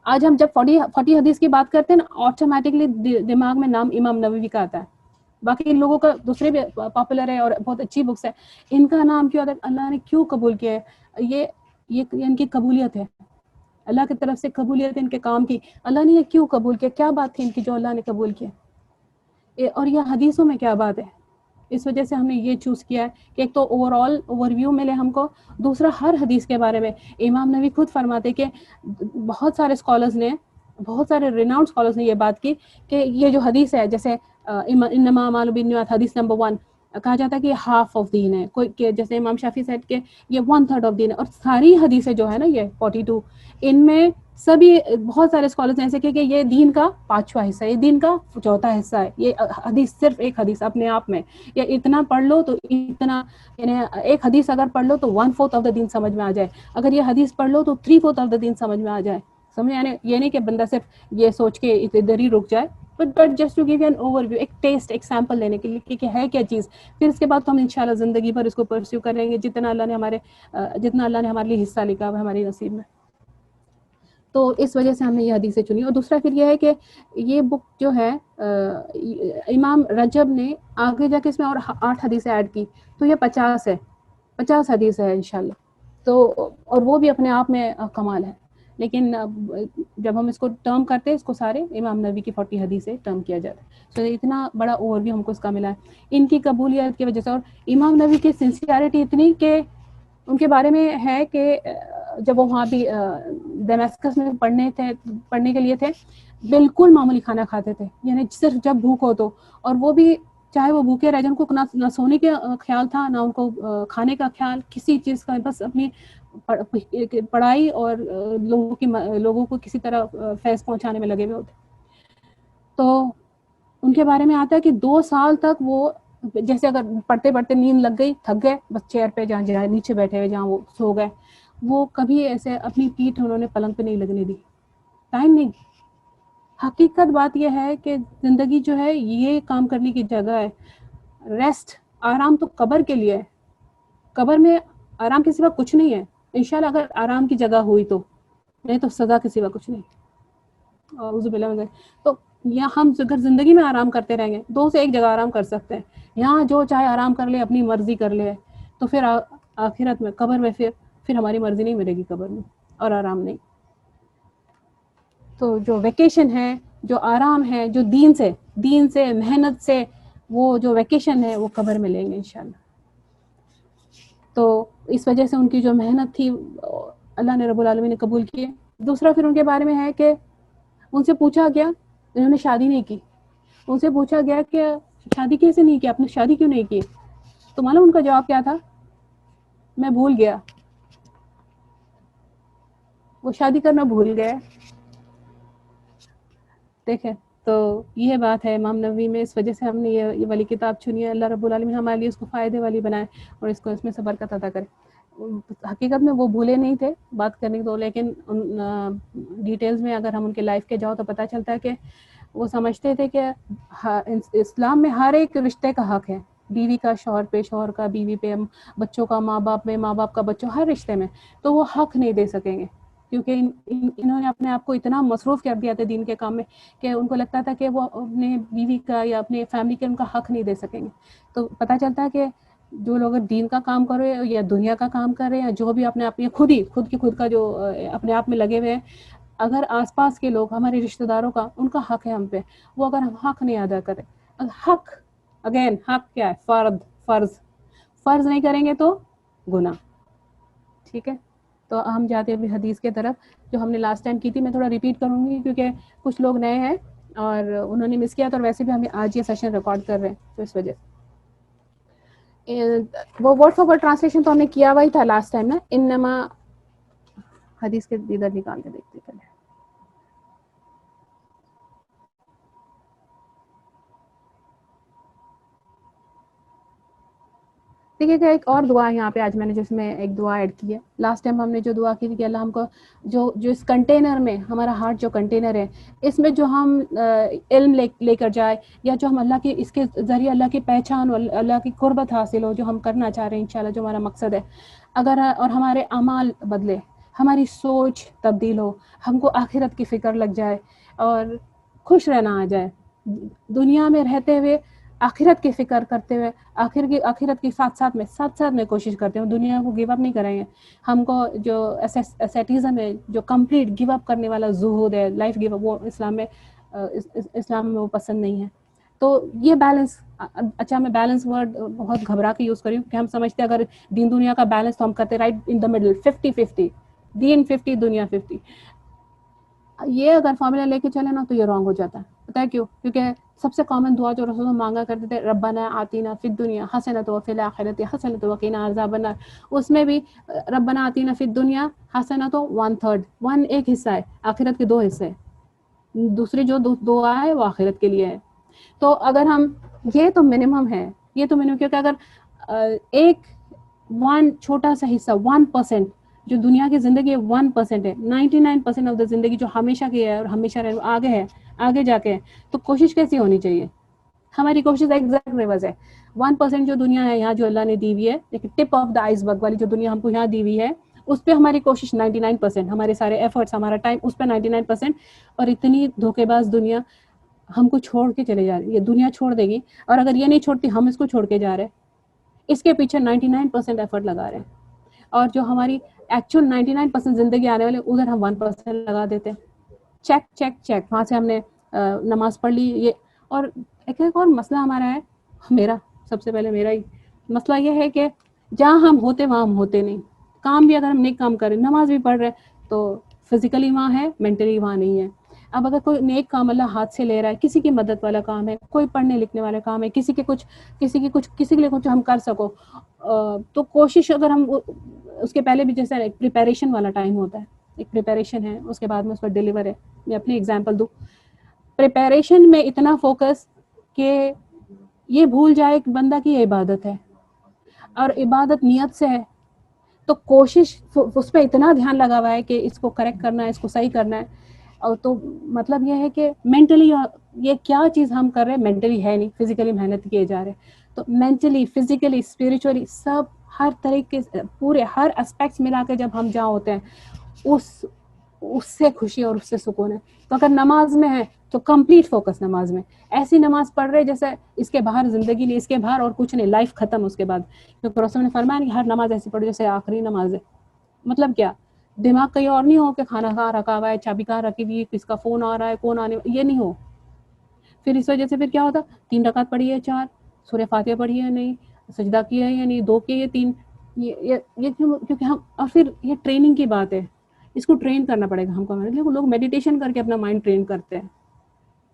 آج ہم جب 40 حدیث کی بات کرتے ہیں نا, آٹومیٹکلی دماغ میں نام امام نووی کا آتا ہے. باقی ان لوگوں کا دوسرے بھی پاپولر ہے اور بہت اچھی بکس ہے, ان کا نام کیوں آتا ہے؟ اللہ نے کیوں قبول کیا ہے؟ یہ ان کی قبولیت ہے, اللہ کی طرف سے قبولیت ان کے کام کی. اللہ نے یہ کیوں قبول کیا؟ کیا بات تھی ان کی جو اللہ نے قبول کیا؟ اور یہ حدیثوں میں کیا بات ہے؟ اس وجہ سے ہم نے یہ چوز کیا ہے کہ ایک تو اوور آل اوور ویو ملے ہم کو, دوسرا ہر حدیث کے بارے میں. امام نووی خود فرماتے کہ بہت سارے اسکالرز نے, بہت سارے ریناؤنڈ اسکالرز نے یہ بات کی کہ یہ جو حدیث ہے, جیسے انما اعمال بالنیات حدیث نمبر 1 کہا جاتا ہے کہ یہ ہاف آف دین ہے, کوئی کہ جیسے امام شافعی سیٹ کہ یہ 1/3 آف دین ہے. اور ساری حدیثیں جو ہے نا یہ 42, ان میں سبھی بہت سارے اسکالرز نے ایسے کہ یہ دین کا 5واں حصہ ہے, یہ دین کا 4تھا حصہ ہے. یہ حدیث صرف ایک حدیث اپنے آپ میں, یا اتنا پڑھ لو تو اتنا, یعنی ایک حدیث اگر پڑھ لو تو 1/4 آف دا دین سمجھ میں آ جائے, اگر یہ حدیث پڑھ لو تو 3/4 آف دا دین سمجھ میں آ جائے. سمجھ یعنی یہ نہیں کہ بندہ صرف یہ سوچ کے ادھر ہی رک جائے, but just to give an overview, ایک ٹیسٹ, ایک سیمپل لینے کے لیے کہ ہے کیا چیز. پھر اس کے بعد تو ہم انشاءاللہ زندگی بھر اس کو پرسیو کریں گے جتنا اللہ نے ہمارے لیے حصہ لکھا ہوا ہماری نصیب میں. تو اس وجہ سے ہم نے یہ حدیثیں چنی. اور دوسرا پھر یہ ہے کہ یہ بک جو ہے امام رجب نے آگے جا کے اس میں اور 8 حدیثیں ایڈ کی, تو یہ 50 ہے, 50 حدیث ہے انشاءاللہ. تو اور وہ بھی اپنے آپ میں کمال ہے. لیکن جب ہم اس کو ٹرم کرتے ہیں, اس کو سارے امام نبی کی 40 حدیثیں ٹرم کیا جاتا ہے. تو اتنا بڑا اوور ویو ہم کو اس کا ملا ہے ان کی قبولیت کی وجہ سے. اور امام نبی کی سنسیئرٹی اتنی کہ ان کے بارے میں ہے کہ جب وہ وہاں بھی دمشقس میں پڑھنے کے لیے تھے, بالکل معمولی کھانا کھاتے تھے, یعنی صرف جب بھوک ہو تو. اور وہ بھی چاہے وہ بھوکے رہ جائیں, ان کو نہ سونے کا خیال تھا, نہ ان کو کھانے کا خیال, کسی چیز کا, بس اپنی پڑھائی اور لوگوں کو کسی طرح فیض پہنچانے میں لگے ہوئے ہوتے. تو ان کے بارے میں آتا ہے کہ 2 سال تک وہ جیسے اگر پڑھتے پڑھتے نیند لگ گئی, تھک گئے, بس چیئر پہ جہاں نیچے بیٹھے ہوئے جہاں وہ سو گئے, وہ کبھی ایسے اپنی پیٹھ انہوں نے پلنگ پہ نہیں لگنے دی, ٹائم نہیں. حقیقت بات یہ ہے کہ زندگی جو ہے یہ کام کرنے کی جگہ ہے. ریسٹ, آرام تو قبر کے لیے ہے, قبر میں آرام کے سوا کچھ نہیں ہے. انشاءاللہ اگر آرام کی جگہ ہوئی تو, نہیں تو سزا کے سوا کچھ نہیں. اعوذ باللہ من ذلک. تو یا ہم اگر زندگی میں آرام کرتے رہیں گے, 2 سے 1 جگہ آرام کر سکتے ہیں, یہاں جو چاہے آرام کر لے, اپنی مرضی کر لے, تو پھر آخرت میں قبر میں پھر ہماری مرضی نہیں ملے گی قبر میں, اور آرام نہیں. تو جو ویکیشن ہے, جو آرام ہے, جو دین سے محنت سے وہ جو ویکیشن ہے, وہ قبر میں لیں گے انشاءاللہ. تو اس وجہ سے ان کی جو محنت تھی اللہ نے رب العالمین نے قبول کی. دوسرا پھر ان کے بارے میں ہے کہ ان سے پوچھا گیا, انہوں نے شادی نہیں کی, ان سے پوچھا گیا کہ شادی کیسے نہیں کی, آپ نے شادی کیوں نہیں کی؟ تو معلوم ان کا جواب کیا تھا؟ میں بھول گیا, وہ شادی کرنا بھول گئے. دیکھیں, تو یہ بات ہے امام نووی میں. اس وجہ سے ہم نے یہ والی کتاب چنی ہے. اللہ رب العالمین ہمارے لیے اس کو فائدے والی بنائے اور اس کو اس میں سے برکت عطا کرے. حقیقت میں وہ بھولے نہیں تھے بات کرنے کو, لیکن ڈیٹیلز میں اگر ہم ان کے لائف کے جاؤ تو پتہ چلتا ہے کہ وہ سمجھتے تھے کہ اسلام میں ہر ایک رشتے کا حق ہے. بیوی کا شوہر پہ, شوہر کا بیوی پہ, بچوں کا ماں باپ میں, ماں باپ کا بچوں, ہر رشتے میں. تو وہ حق نہیں دے سکیں گے کیونکہ انہوں نے اپنے آپ کو اتنا مصروف کر دیا تھا دین کے کام میں کہ ان کو لگتا تھا کہ وہ اپنے بیوی کا یا اپنے فیملی کے ان کا حق نہیں دے سکیں گے. تو پتہ چلتا ہے کہ جو لوگ دین کا کام کر رہے ہیں یا دنیا کا کام کر رہے ہیں, جو بھی اپنے آپ میں خود کا جو اپنے آپ میں لگے ہوئے ہیں, اگر آس پاس کے لوگ ہمارے رشتہ داروں کا, ان کا حق ہے ہم پہ, وہ اگر ہم حق نہیں ادا کریں, حق کیا ہے؟ فرض نہیں کریں گے تو گناہ. ٹھیک ہے, تو ہم جاتے ہیں حدیث کے طرف جو ہم نے لاسٹ ٹائم کی تھی. میں تھوڑا ریپیٹ کروں گی کیونکہ کچھ لوگ نئے ہیں, اور انہوں نے مس کیا تو ویسے بھی ہم آج یہ سیشن ریکارڈ کر رہے ہیں تو اس وجہ وہ ورڈ فار ورڈ ٹرانسلیشن تو ہم نے کیا ہوا ہی تھا لاسٹ ٹائم نا. انما حدیث کے ادھر نکال کے دیکھتے پہلے. دیکھیے کہ ایک اور دعا یہاں پہ آج میں نے جس میں ایک دعا ایڈ کی ہے. لاسٹ ٹائم ہم نے جو دعا کی تھی کہ اللہ ہم کو جو اس کنٹینر میں ہمارا ہارٹ جو کنٹینر ہے اس میں جو ہم علم لے کر جائے یا جو ہم اللہ کی اس کے ذریعے اللہ کی پہچان اور اللہ کی قربت حاصل ہو جو ہم کرنا چاہ رہے ہیں انشاءاللہ جو ہمارا مقصد ہے اگر اور ہمارے اعمال بدلے ہماری سوچ تبدیل ہو ہم کو آخرت کی فکر لگ جائے اور خوش رہنا آ جائے دنیا میں رہتے ہوئے آخرت کی فکر کرتے ہوئے آخرت کے ساتھ میں کوشش کرتے ہیں دنیا کو گیو اپ نہیں کریں گے. ہم کو جو اسیٹیزم ہے جو کمپلیٹ گیو اپ کرنے والا زہد ہے لائف گیو اپ وہ اسلام میں وہ پسند نہیں ہے. تو یہ بیلنس اچھا میں بیلنس ورڈ بہت گھبرا کے یوز کری ہوں کہ ہم سمجھتے ہیں اگر دین دنیا کا بیلنس تو ہم کرتے رائٹ ان دا مڈل 50-50 دین 50 دنیا 50. یہ اگر فارمولا لے کے چلے نا تو یہ رانگ ہو جاتا ہے. پتہ ہے کیوں؟ کیونکہ سب سے کامن دعا جو رسول مانگا کرتے تھے ربنا آتینا فی الدنیا حسنۃ وفی الآخرۃ حسنۃ وقنا عذاب النار. اس میں بھی ربنا آتینا فی الدنیا حسنۃ 1/3 1 ایک حصہ ہے آخرت کے 2 حصے دوسری جو دعا ہے وہ آخرت کے لیے ہے. تو اگر ہم یہ تو منیمم ہے یہ تو منیمم کیونکہ اگر ایک 1 چھوٹا سا حصہ 1% جو دنیا کی زندگی 1% ہے 99% آف دا زندگی جو ہمیشہ کی ہے اور ہمیشہ آگے ہے آگے جا کے تو کوشش کیسی ہونی چاہیے. ہماری کوشش ایگزیکٹ ریورس ہے. 1% جو دنیا ہے یہاں جو اللہ نے دی ہوئی ہے لیکن ٹپ آف دا آئس برگ والی جو دنیا ہم کو یہاں دی ہوئی ہے اس پہ ہماری کوشش 99% ہمارے سارے ایفرٹس ہمارا ٹائم اس پہ 99% اور اتنی دھوکے باز دنیا ہم کو چھوڑ کے چلے جا رہی ہے. یہ دنیا چھوڑ دے گی اور اگر یہ نہیں چھوڑتی ہم اس کو چھوڑ کے جا رہے اس کے پیچھے 99% ایفرٹ لگا رہے ہیں اور جو ہماری ایکچوئل 99% زندگی آنے والے ادھر ہم 1% لگا دیتے ہیں. چیک وہاں سے ہم نے نماز پڑھ لی. یہ اور ایک اور مسئلہ ہمارا ہے میرا سب سے پہلے میرا ہی مسئلہ یہ ہے کہ جہاں ہم ہوتے وہاں ہم ہوتے نہیں. کام بھی اگر ہم نیک کام کریں نماز بھی پڑھ رہے تو فزیکلی وہاں ہے مینٹلی وہاں نہیں ہے. اب اگر کوئی نیک کام اللہ ہاتھ سے لے رہا ہے کسی کی مدد والا کام ہے کوئی پڑھنے لکھنے والا کام ہے کسی کے لیے کچھ ہم کر سکو تو کوشش اگر ہم اس کے پہلے بھی جیسے ایک پریپریشن والا ٹائم ہوتا ہے ایک پریپریشن ہے اس کے بعد میں اس پر ڈیلیور ہے. میں اپنی ایگزامپل دوں پریپریشن میں اتنا فوکس کہ یہ بھول جائے کہ بندہ کی یہ عبادت ہے اور عبادت نیت سے ہے تو کوشش اس پہ اتنا دھیان لگا ہوا ہے کہ اس کو کریکٹ کرنا ہے اس کو صحیح کرنا ہے. اور تو مطلب یہ ہے کہ مینٹلی یہ کیا چیز ہم کر رہے ہیں مینٹلی ہے نہیں فزیکلی محنت کیے جا رہے تو مینٹلی فزیکلی اسپریچولی سب ہر طریقے پورے ہر اسپیکٹس ملا کے جب ہم جہاں ہوتے ہیں اس سے خوشی اور اس سے سکون ہے. تو اگر نماز میں ہے تو کمپلیٹ فوکس نماز میں ایسی نماز پڑھ رہے جیسے اس کے باہر زندگی نہیں اس کے باہر اور کچھ نہیں لائف ختم اس کے بعد. تو رسول نے فرمایا کہ ہر نماز ایسی پڑھو جیسے آخری نماز ہے. مطلب کیا دماغ کہیں اور نہیں ہو کہ کھانا کہاں رکھا ہوا ہے چابی کہاں رکھی ہوئی کس کا فون آ رہا ہے کون آنے یہ نہیں ہو. پھر اس وجہ سے پھر کیا ہوتا 3 رکعت پڑھی ہے 4 سورہ فاتحہ پڑھی ہے نہیں سجدہ کیا ہے یا نہیں 2 کیے 3 یہ کیونکہ ہم اور پھر یہ ٹریننگ کی بات ہے اس کو ٹرین کرنا پڑے گا ہم کو. لوگ میڈیٹیشن کر کے اپنا مائنڈ ٹرین کرتے ہیں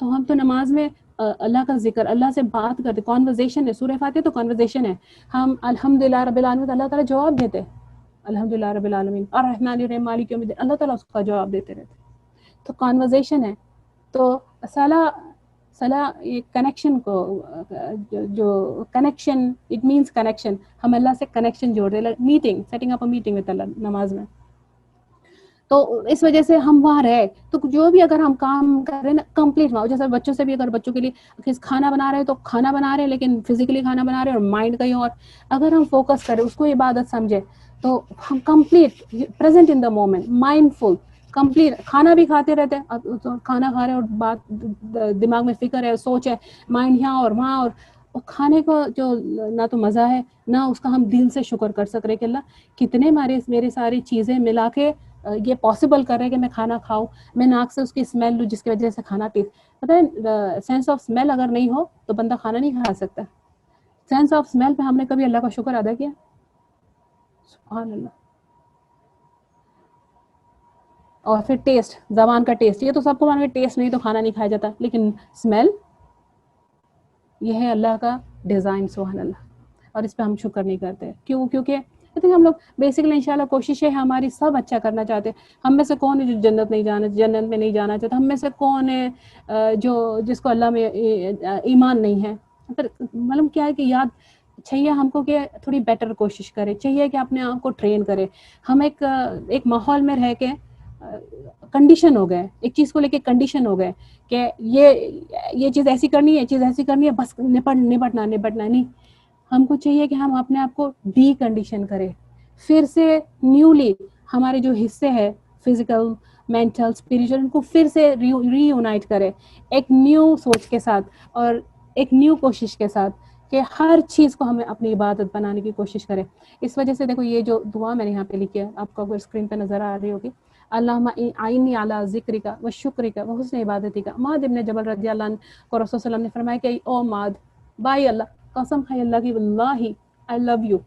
تو ہم تو نماز میں اللہ کا ذکر اللہ سے بات کرتے کانورزیشن ہے. سورہ فاتحہ تو کانورزیشن ہے. ہم الحمدللہ رب العالمین اللہ تعالیٰ جواب دیتے الحمدللہ رب العالمین الرحمن الرحیم مالک یوم الدین اللہ تعالیٰ اس کا جواب دیتے رہتے تو کانورزیشن ہے. تو صلاح یہ کنیکشن کو جو کنیکشن اٹ مینس کنیکشن ہم اللہ سے کنیکشن جوڑ رہے meeting setting up meeting with Allah نماز میں. تو اس وجہ سے ہم وہاں رہے تو جو بھی اگر ہم کام کر رہے ہیں نا کمپلیٹ وہاں جیسے بچوں سے بھی اگر بچوں کے لیے کھانا بنا رہے ہیں تو کھانا بنا رہے ہیں لیکن فزیکلی کھانا بنا رہے ہیں اور مائنڈ کہیں اور اگر ہم فوکس کریں اس کو عبادت سمجھے تو ہم complete present in the moment mindful complete کھانا بھی کھاتے رہتے ہیں کھانا کھا رہے ہیں اور بات دماغ میں فکر ہے سوچ ہے مائنڈ یہاں اور وہاں اور کھانے کا جو نہ تو مزہ ہے نہ اس کا ہم دل سے شکر کر سک رہے کہ اللہ کتنے میرے ساری چیزیں ملا کے یہ پاسبل کر رہے کہ میں کھانا کھاؤں میں ناک سے اس کی اسمیل لوں جس کی وجہ سے کھانا پتہ ہے سینس آف اسمیل اگر نہیں ہو تو بندہ کھانا نہیں کھا سکتا. سینس آف اسمیل پہ ہم نے کبھی اللہ کا شکر ادا کیا؟ سبحان اللہ. اور پھر ٹیسٹ، زبان کا ٹیسٹ، یہ تو سب کو معلوم ہے ٹیسٹ نہیں تو کھانا نہیں کھایا جاتا، لیکن اسمیل یہ ہے اللہ کا ڈیزائن، سبحان اللہ. اور اس پہ ہم شکر نہیں کرتے. کیوں؟ کیونکہ ہم لوگ بیسکلی انشاءاللہ کوشش ہے ہماری سب اچھا کرنا چاہتے ہیں. ہم میں سے کون ہے جو جنت میں نہیں جانا چاہتا؟ ہم میں سے کون ہے جو جس کو اللہ میں ایمان نہیں ہے؟ پھر معلوم کیا ہے کہ یاد چاہیے ہم کو کہ تھوڑی بیٹر کوشش کرے، چاہیے کہ اپنے آپ کو ٹرین کرے. ہم ایک ماحول میں رہ کے کنڈیشن ہو گئے، ایک چیز کو لے کے کنڈیشن ہو گئے کہ یہ چیز ایسی کرنی ہے، یہ چیز ایسی کرنی ہے، بس نپٹنا نہیں. ہم کو چاہیے کہ ہم اپنے آپ کو ڈی کنڈیشن کریں، پھر سے نیولی ہمارے جو حصے ہیں فزیکل، مینٹل، اسپریچول، ان کو پھر سے ری یونائٹ کرے ایک نیو سوچ کے ساتھ اور ایک نیو کوشش کے ساتھ کہ ہر چیز کو ہمیں اپنی عبادت بنانے کی کوشش کرے. اس وجہ سے دیکھو یہ جو دعا میں نے یہاں پہ لکھی ہے، آپ کو اگر اسکرین پہ نظر آ رہی ہوگی، اللہم اعنی علی ذکرک و شکرک و حسن عبادتک. معاذ ابن جبل رضی اللہ عنہ کو رسول صلی اللہ علیہ وسلم نے فرمایا کہ او معاذ، بائی اللہ، قسم ہے اللہ کی، واللہ I love you.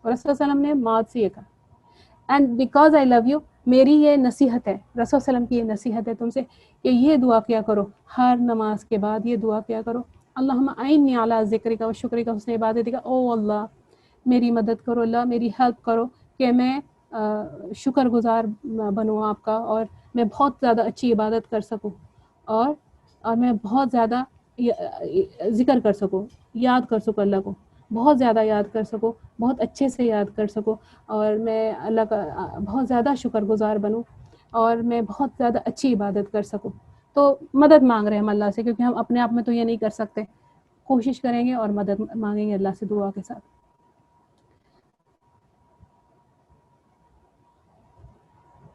رسول صلی اللہ علیہ وسلم نے معاذ سے یہ کہا and because I love you، میری یہ نصیحت ہے، رسول صلی اللہ علیہ وسلم کی یہ نصیحت ہے تم سے کہ یہ دعا کیا کرو ہر نماز کے بعد، یہ دعا کیا کرو، اللہم اعنی علی ذکرک و شکرک و حسن عبادتک. او اللہ میری مدد کرو، اللہ میری ہیلپ کرو کہ میں شکر گزار بنوں آپ کا، اور میں بہت زیادہ اچھی عبادت کر سکوں، اور میں بہت زیادہ ذکر کر سکوں، یاد کر سکوں، اللہ کو بہت زیادہ یاد کر سکوں، بہت اچھے سے یاد کر سکوں، اور میں اللہ کا بہت زیادہ شکر گزار بنوں، اور میں بہت زیادہ اچھی عبادت کر سکوں. تو مدد مانگ رہے ہیں ہم اللہ سے، کیونکہ ہم اپنے آپ میں تو یہ نہیں کر سکتے. کوشش کریں گے اور مدد مانگیں گے اللہ سے دعا کے ساتھ.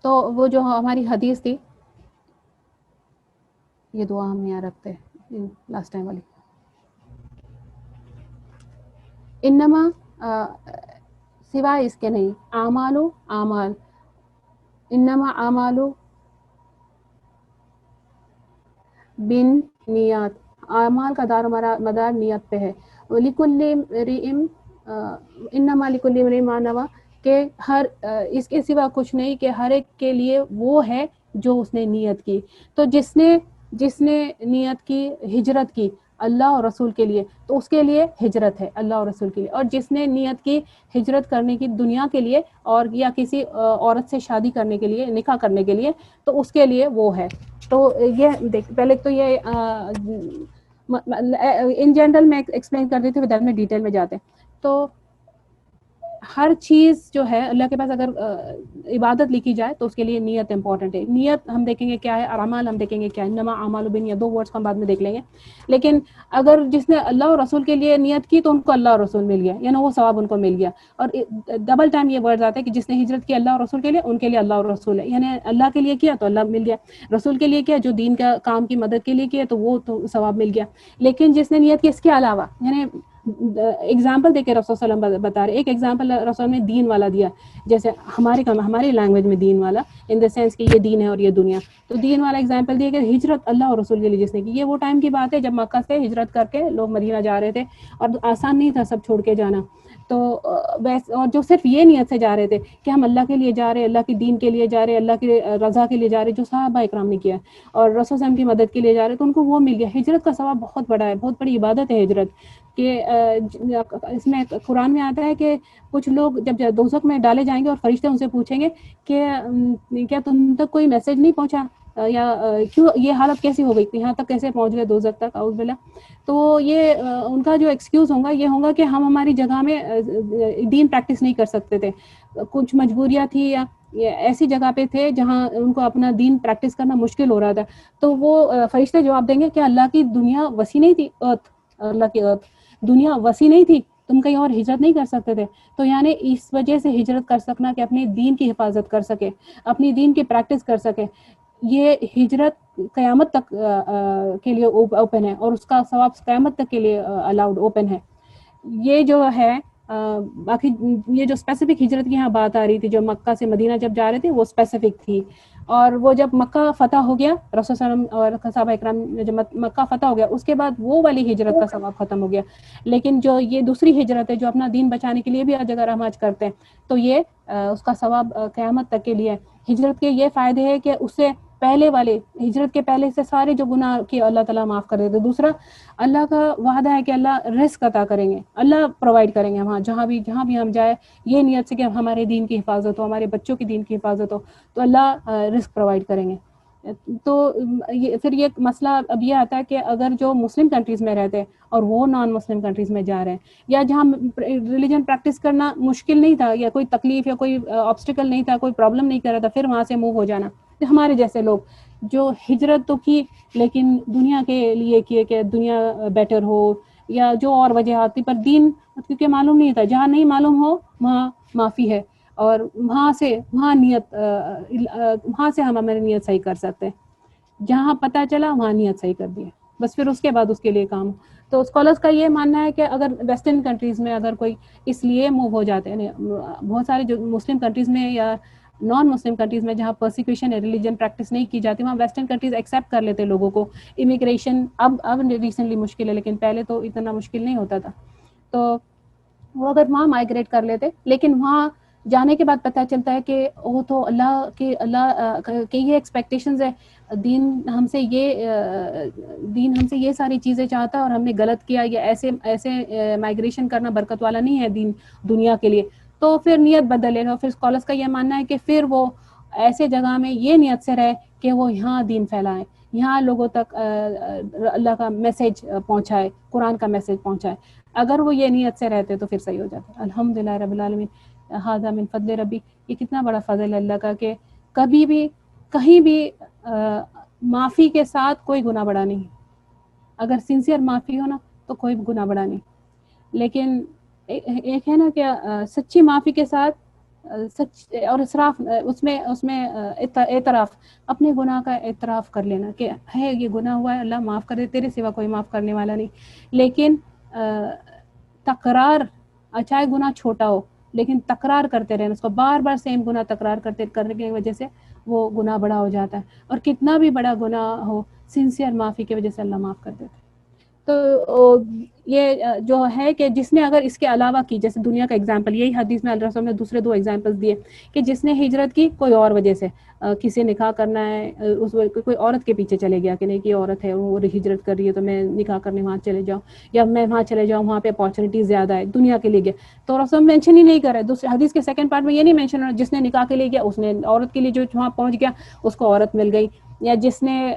تو وہ جو ہماری حدیث تھی، یہ دعا ہم یہاں رکھتے ہیں لاسٹ ٹائم والی. انما سوائے اس کے نہیں، اعمال انما اعمال بن نیات، اعمال کا دار مدار نیت پہ ہے. لکل امرئ انما لکل امرئ ما نوی، کہ ہر اس کے سوا کچھ نہیں، کہ ہر ایک کے لیے وہ ہے جو اس نے نیت کی. تو جس نے نیت کی، ہجرت کی اللہ اور رسول کے لیے، تو اس کے لیے ہجرت ہے اللہ اور رسول کے لیے. اور جس نے نیت کی ہجرت کرنے کی دنیا کے لیے، اور یا کسی عورت سے شادی کرنے کے لیے، نکاح کرنے کے لیے، تو اس کے لیے وہ ہے. تو یہ دیکھ پہلے تو یہ ان جنرل میں ایکسپلین کر دیتی ہوں، بعد میں ڈیٹیل میں جاتے ہیں. تو ہر چیز جو ہے اللہ کے پاس اگر عبادت لکھی جائے تو اس کے لیے نیت امپورٹنٹ ہے. نیت ہم دیکھیں گے کیا ہے، اور اعمال ہم دیکھیں گے کیا ہے. انما اعمال بالنیات، دو ورڈز کو ہم بعد میں دیکھ لیں گے. لیکن اگر جس نے اللہ اور رسول کے لیے نیت کی تو ان کو اللہ اور رسول مل گیا، یعنی وہ ثواب ان کو مل گیا. اور ڈبل ٹائم یہ ورڈز آتے ہیں کہ جس نے ہجرت کی اللہ اور رسول کے لیے، ان کے لیے اللہ اور رسول ہے. یعنی اللہ کے لیے کیا تو اللہ مل گیا، رسول کے لیے کیا جو دین کا کام کی مدد کے لیے کیا تو وہ تو ثواب مل گیا. لیکن جس نے نیت کی اس کے علاوہ، یعنی ایگزامپل دے کے رسول صلی اللہ علیہ وسلم بتا رہے، ایک ایگزامپل رسول نے دین والا دیا، جیسے ہماری لینگویج میں دین والا ان دا سینس کہ یہ دین ہے اور یہ دنیا. تو دین والا ایگزامپل دیا کہ ہجرت اللہ اور رسول کے لیے جس نے کی. یہ وہ ٹائم کی بات ہے جب مکہ سے ہجرت کر کے لوگ مدینہ جا رہے تھے، اور آسان نہیں تھا سب چھوڑ کے جانا. تو اور جو صرف یہ نیت سے جا رہے تھے کہ ہم اللہ کے لیے جا رہے، اللہ کی دین کے لیے جا رہے، اللہ کی رضا کے لیے جا رہے، جو صحابہ اکرام نے کیا، اور رسول صلی اللہ علیہ وسلم کی مدد کے لیے جا رہے، تو ان کو وہ مل گیا. ہجرت کا ثواب بہت بڑا ہے، بہت بڑی عبادت ہے ہجرت. کہ اس میں قرآن میں آتا ہے کہ کچھ لوگ جب دوزخ میں ڈالے جائیں گے اور فرشتے ان سے پوچھیں گے کہ کیا تم تک کوئی میسج نہیں پہنچا، یا کیوں یہ حالت کیسی ہو گئی، یہاں تک کیسے پہنچ گئے دوزخ تک، اعوذ باللہ. تو یہ ان کا جو ایکسکیوز ہوگا یہ ہوگا کہ ہم ہماری جگہ میں دین پریکٹس نہیں کر سکتے تھے، کچھ مجبوریاں تھی، یا ایسی جگہ پہ تھے جہاں ان کو اپنا دین پریکٹس کرنا مشکل ہو رہا تھا. تو وہ فرشتے جواب دیں گے کہ اللہ کی دنیا وسیع نہیں تھی، اللہ کی دنیا وسیع نہیں تھی، تم کہیں اور ہجرت نہیں کر سکتے تھے. تو یعنی اس وجہ سے ہجرت کر سکنا کہ اپنے دین کی حفاظت کر سکے، اپنی دین کی پریکٹس کر سکے. یہ ہجرت قیامت تک کے لیے اوپن ہے، اور اس کا ثواب قیامت تک کے لیے الاؤڈ اوپن ہے. یہ جو ہے باقی یہ جو اسپیسیفک ہجرت کی یہاں بات آ رہی تھی، جو مکہ سے مدینہ جب جا رہے تھے وہ اسپیسیفک تھی، اور وہ جب مکہ فتح ہو گیا رسول صلی اللہ علیہ وسلم اور صحابہ اکرام نے جب مکہ فتح ہو گیا اس کے بعد وہ والی ہجرت کا ثواب ختم ہو گیا. لیکن جو یہ دوسری ہجرت ہے جو اپنا دین بچانے کے لیے بھی ہر جگہ رہماج کرتے ہیں، تو یہ اس کا ثواب قیامت تک کے لیے ہے. ہجرت کے یہ فائدے ہیں کہ اس سے پہلے والے ہجرت کے پہلے سے سارے جو گناہ کی اللہ تعالیٰ معاف کر دیتے. دوسرا اللہ کا وعدہ ہے کہ اللہ رزق عطا کریں گے، اللہ پرووائڈ کریں گے وہاں جہاں بھی ہم جائیں، یہ نیت سے کہ ہمارے دین کی حفاظت ہو، ہمارے بچوں کی دین کی حفاظت ہو، تو اللہ رزق پرووائڈ کریں گے. تو پھر یہ مسئلہ اب یہ آتا ہے کہ اگر جو مسلم کنٹریز میں رہتے ہیں اور وہ نان مسلم کنٹریز میں جا رہے ہیں، یا جہاں ریلیجن پریکٹس کرنا مشکل نہیں تھا، یا کوئی تکلیف یا کوئی آبسٹیکل نہیں تھا، کوئی پرابلم نہیں کر رہا تھا، پھر وہاں سے موو ہو جانا. ہمارے جیسے لوگ جو ہجرت تو کی لیکن دنیا کے لیے کیے کہ دنیا بیٹر ہو، یا جو اور وجہات تھی، پر دین کیونکہ معلوم نہیں تھا. جہاں نہیں معلوم ہو وہاں معافی ہے، اور وہاں نیت وہاں سے ہم ہماری نیت صحیح کر سکتے ہیں. جہاں پتہ چلا وہاں نیت صحیح کر دی، بس پھر اس کے بعد اس کے لیے کام. تو اسکالرس کا یہ ماننا ہے کہ اگر ویسٹرن کنٹریز میں اگر کوئی اس لیے موو ہو جاتے ہیں، بہت سارے جو مسلم کنٹریز میں یا نان مسلم کنٹریز میں جہاں پرسیکیوشن ہے، ریلیجن پریکٹس نہیں کی جاتی، وہاں ویسٹرن کنٹریز ایکسیپٹ کر لیتے لوگوں کو. امیگریشن اب ریسنٹلی مشکل ہے، لیکن پہلے تو اتنا مشکل نہیں ہوتا تھا. تو وہ اگر وہاں مائگریٹ کر لیتے، لیکن وہاں جانے کے بعد پتہ چلتا ہے کہ وہ تو اللہ کے یہ ایکسپیکٹیشنز ہے، دین ہم سے یہ ساری چیزیں چاہتا ہے اور ہم نے غلط کیا، یا ایسے مائگریشن کرنا برکت والا نہیں ہے دین دنیا کے لیے. تو پھر نیت بدلے گا. پھر اسکالرس کا یہ ماننا ہے کہ پھر وہ ایسے جگہ میں یہ نیت سے رہے کہ وہ یہاں دین پھیلائیں، یہاں لوگوں تک اللہ کا میسج پہنچائے، قرآن کا میسج پہنچائے. اگر وہ یہ نیت سے رہتے تو پھر صحیح ہو جاتا. الحمدللہ رب العالمین، ھذا من فضل ربی. یہ کتنا بڑا فضل ہے اللہ کا کہ کبھی بھی کہیں بھی معافی کے ساتھ کوئی گناہ بڑا نہیں. اگر سنسیئر معافی ہو نا تو کوئی گناہ بڑا نہیں. لیکن ایک ہے نا کہ سچی معافی کے ساتھ سچ اور اسراف، اس میں اعتراف، اپنے گناہ کا اعتراف کر لینا کہ ہے یہ گناہ ہوا ہے، اللہ معاف کر دے، تیرے سوا کوئی معاف کرنے والا نہیں. لیکن تکرار، چاہے گناہ چھوٹا ہو لیکن تکرار کرتے رہنا، اس کو بار بار سیم گناہ تکرار کرنے کی وجہ سے وہ گناہ بڑا ہو جاتا ہے. اور کتنا بھی بڑا گناہ ہو سنسیئر معافی کی وجہ سے اللہ معاف کر دیتا ہے. تو یہ جو ہے کہ جس نے اگر اس کے علاوہ کی، جیسے دنیا کا اگزامپل، یہی حدیث میں اللہ رسول نے دوسرے 2 ایگزامپلس دیے کہ جس نے ہجرت کی کوئی اور وجہ سے، کسی نکاح کرنا ہے، اس کوئی عورت کے پیچھے چلے گیا کہ نہیں کہ عورت ہے وہ ہجرت کر رہی ہے تو میں نکاح کرنے وہاں چلے جاؤں، یا میں وہاں چلے جاؤں وہاں پہ اپارچونیٹی زیادہ ہے دنیا کے لیے گیا. تو رسول مینشن ہی نہیں کر رہے. دوسرے حدیث کے سیکنڈ پارٹ میں یہ نہیں مینشن ہو رہا جس نے نکاح کے لیے گیا اس نے عورت کے لیے جو وہاں پہنچ گیا اس کو عورت مل گئی، یا جس نے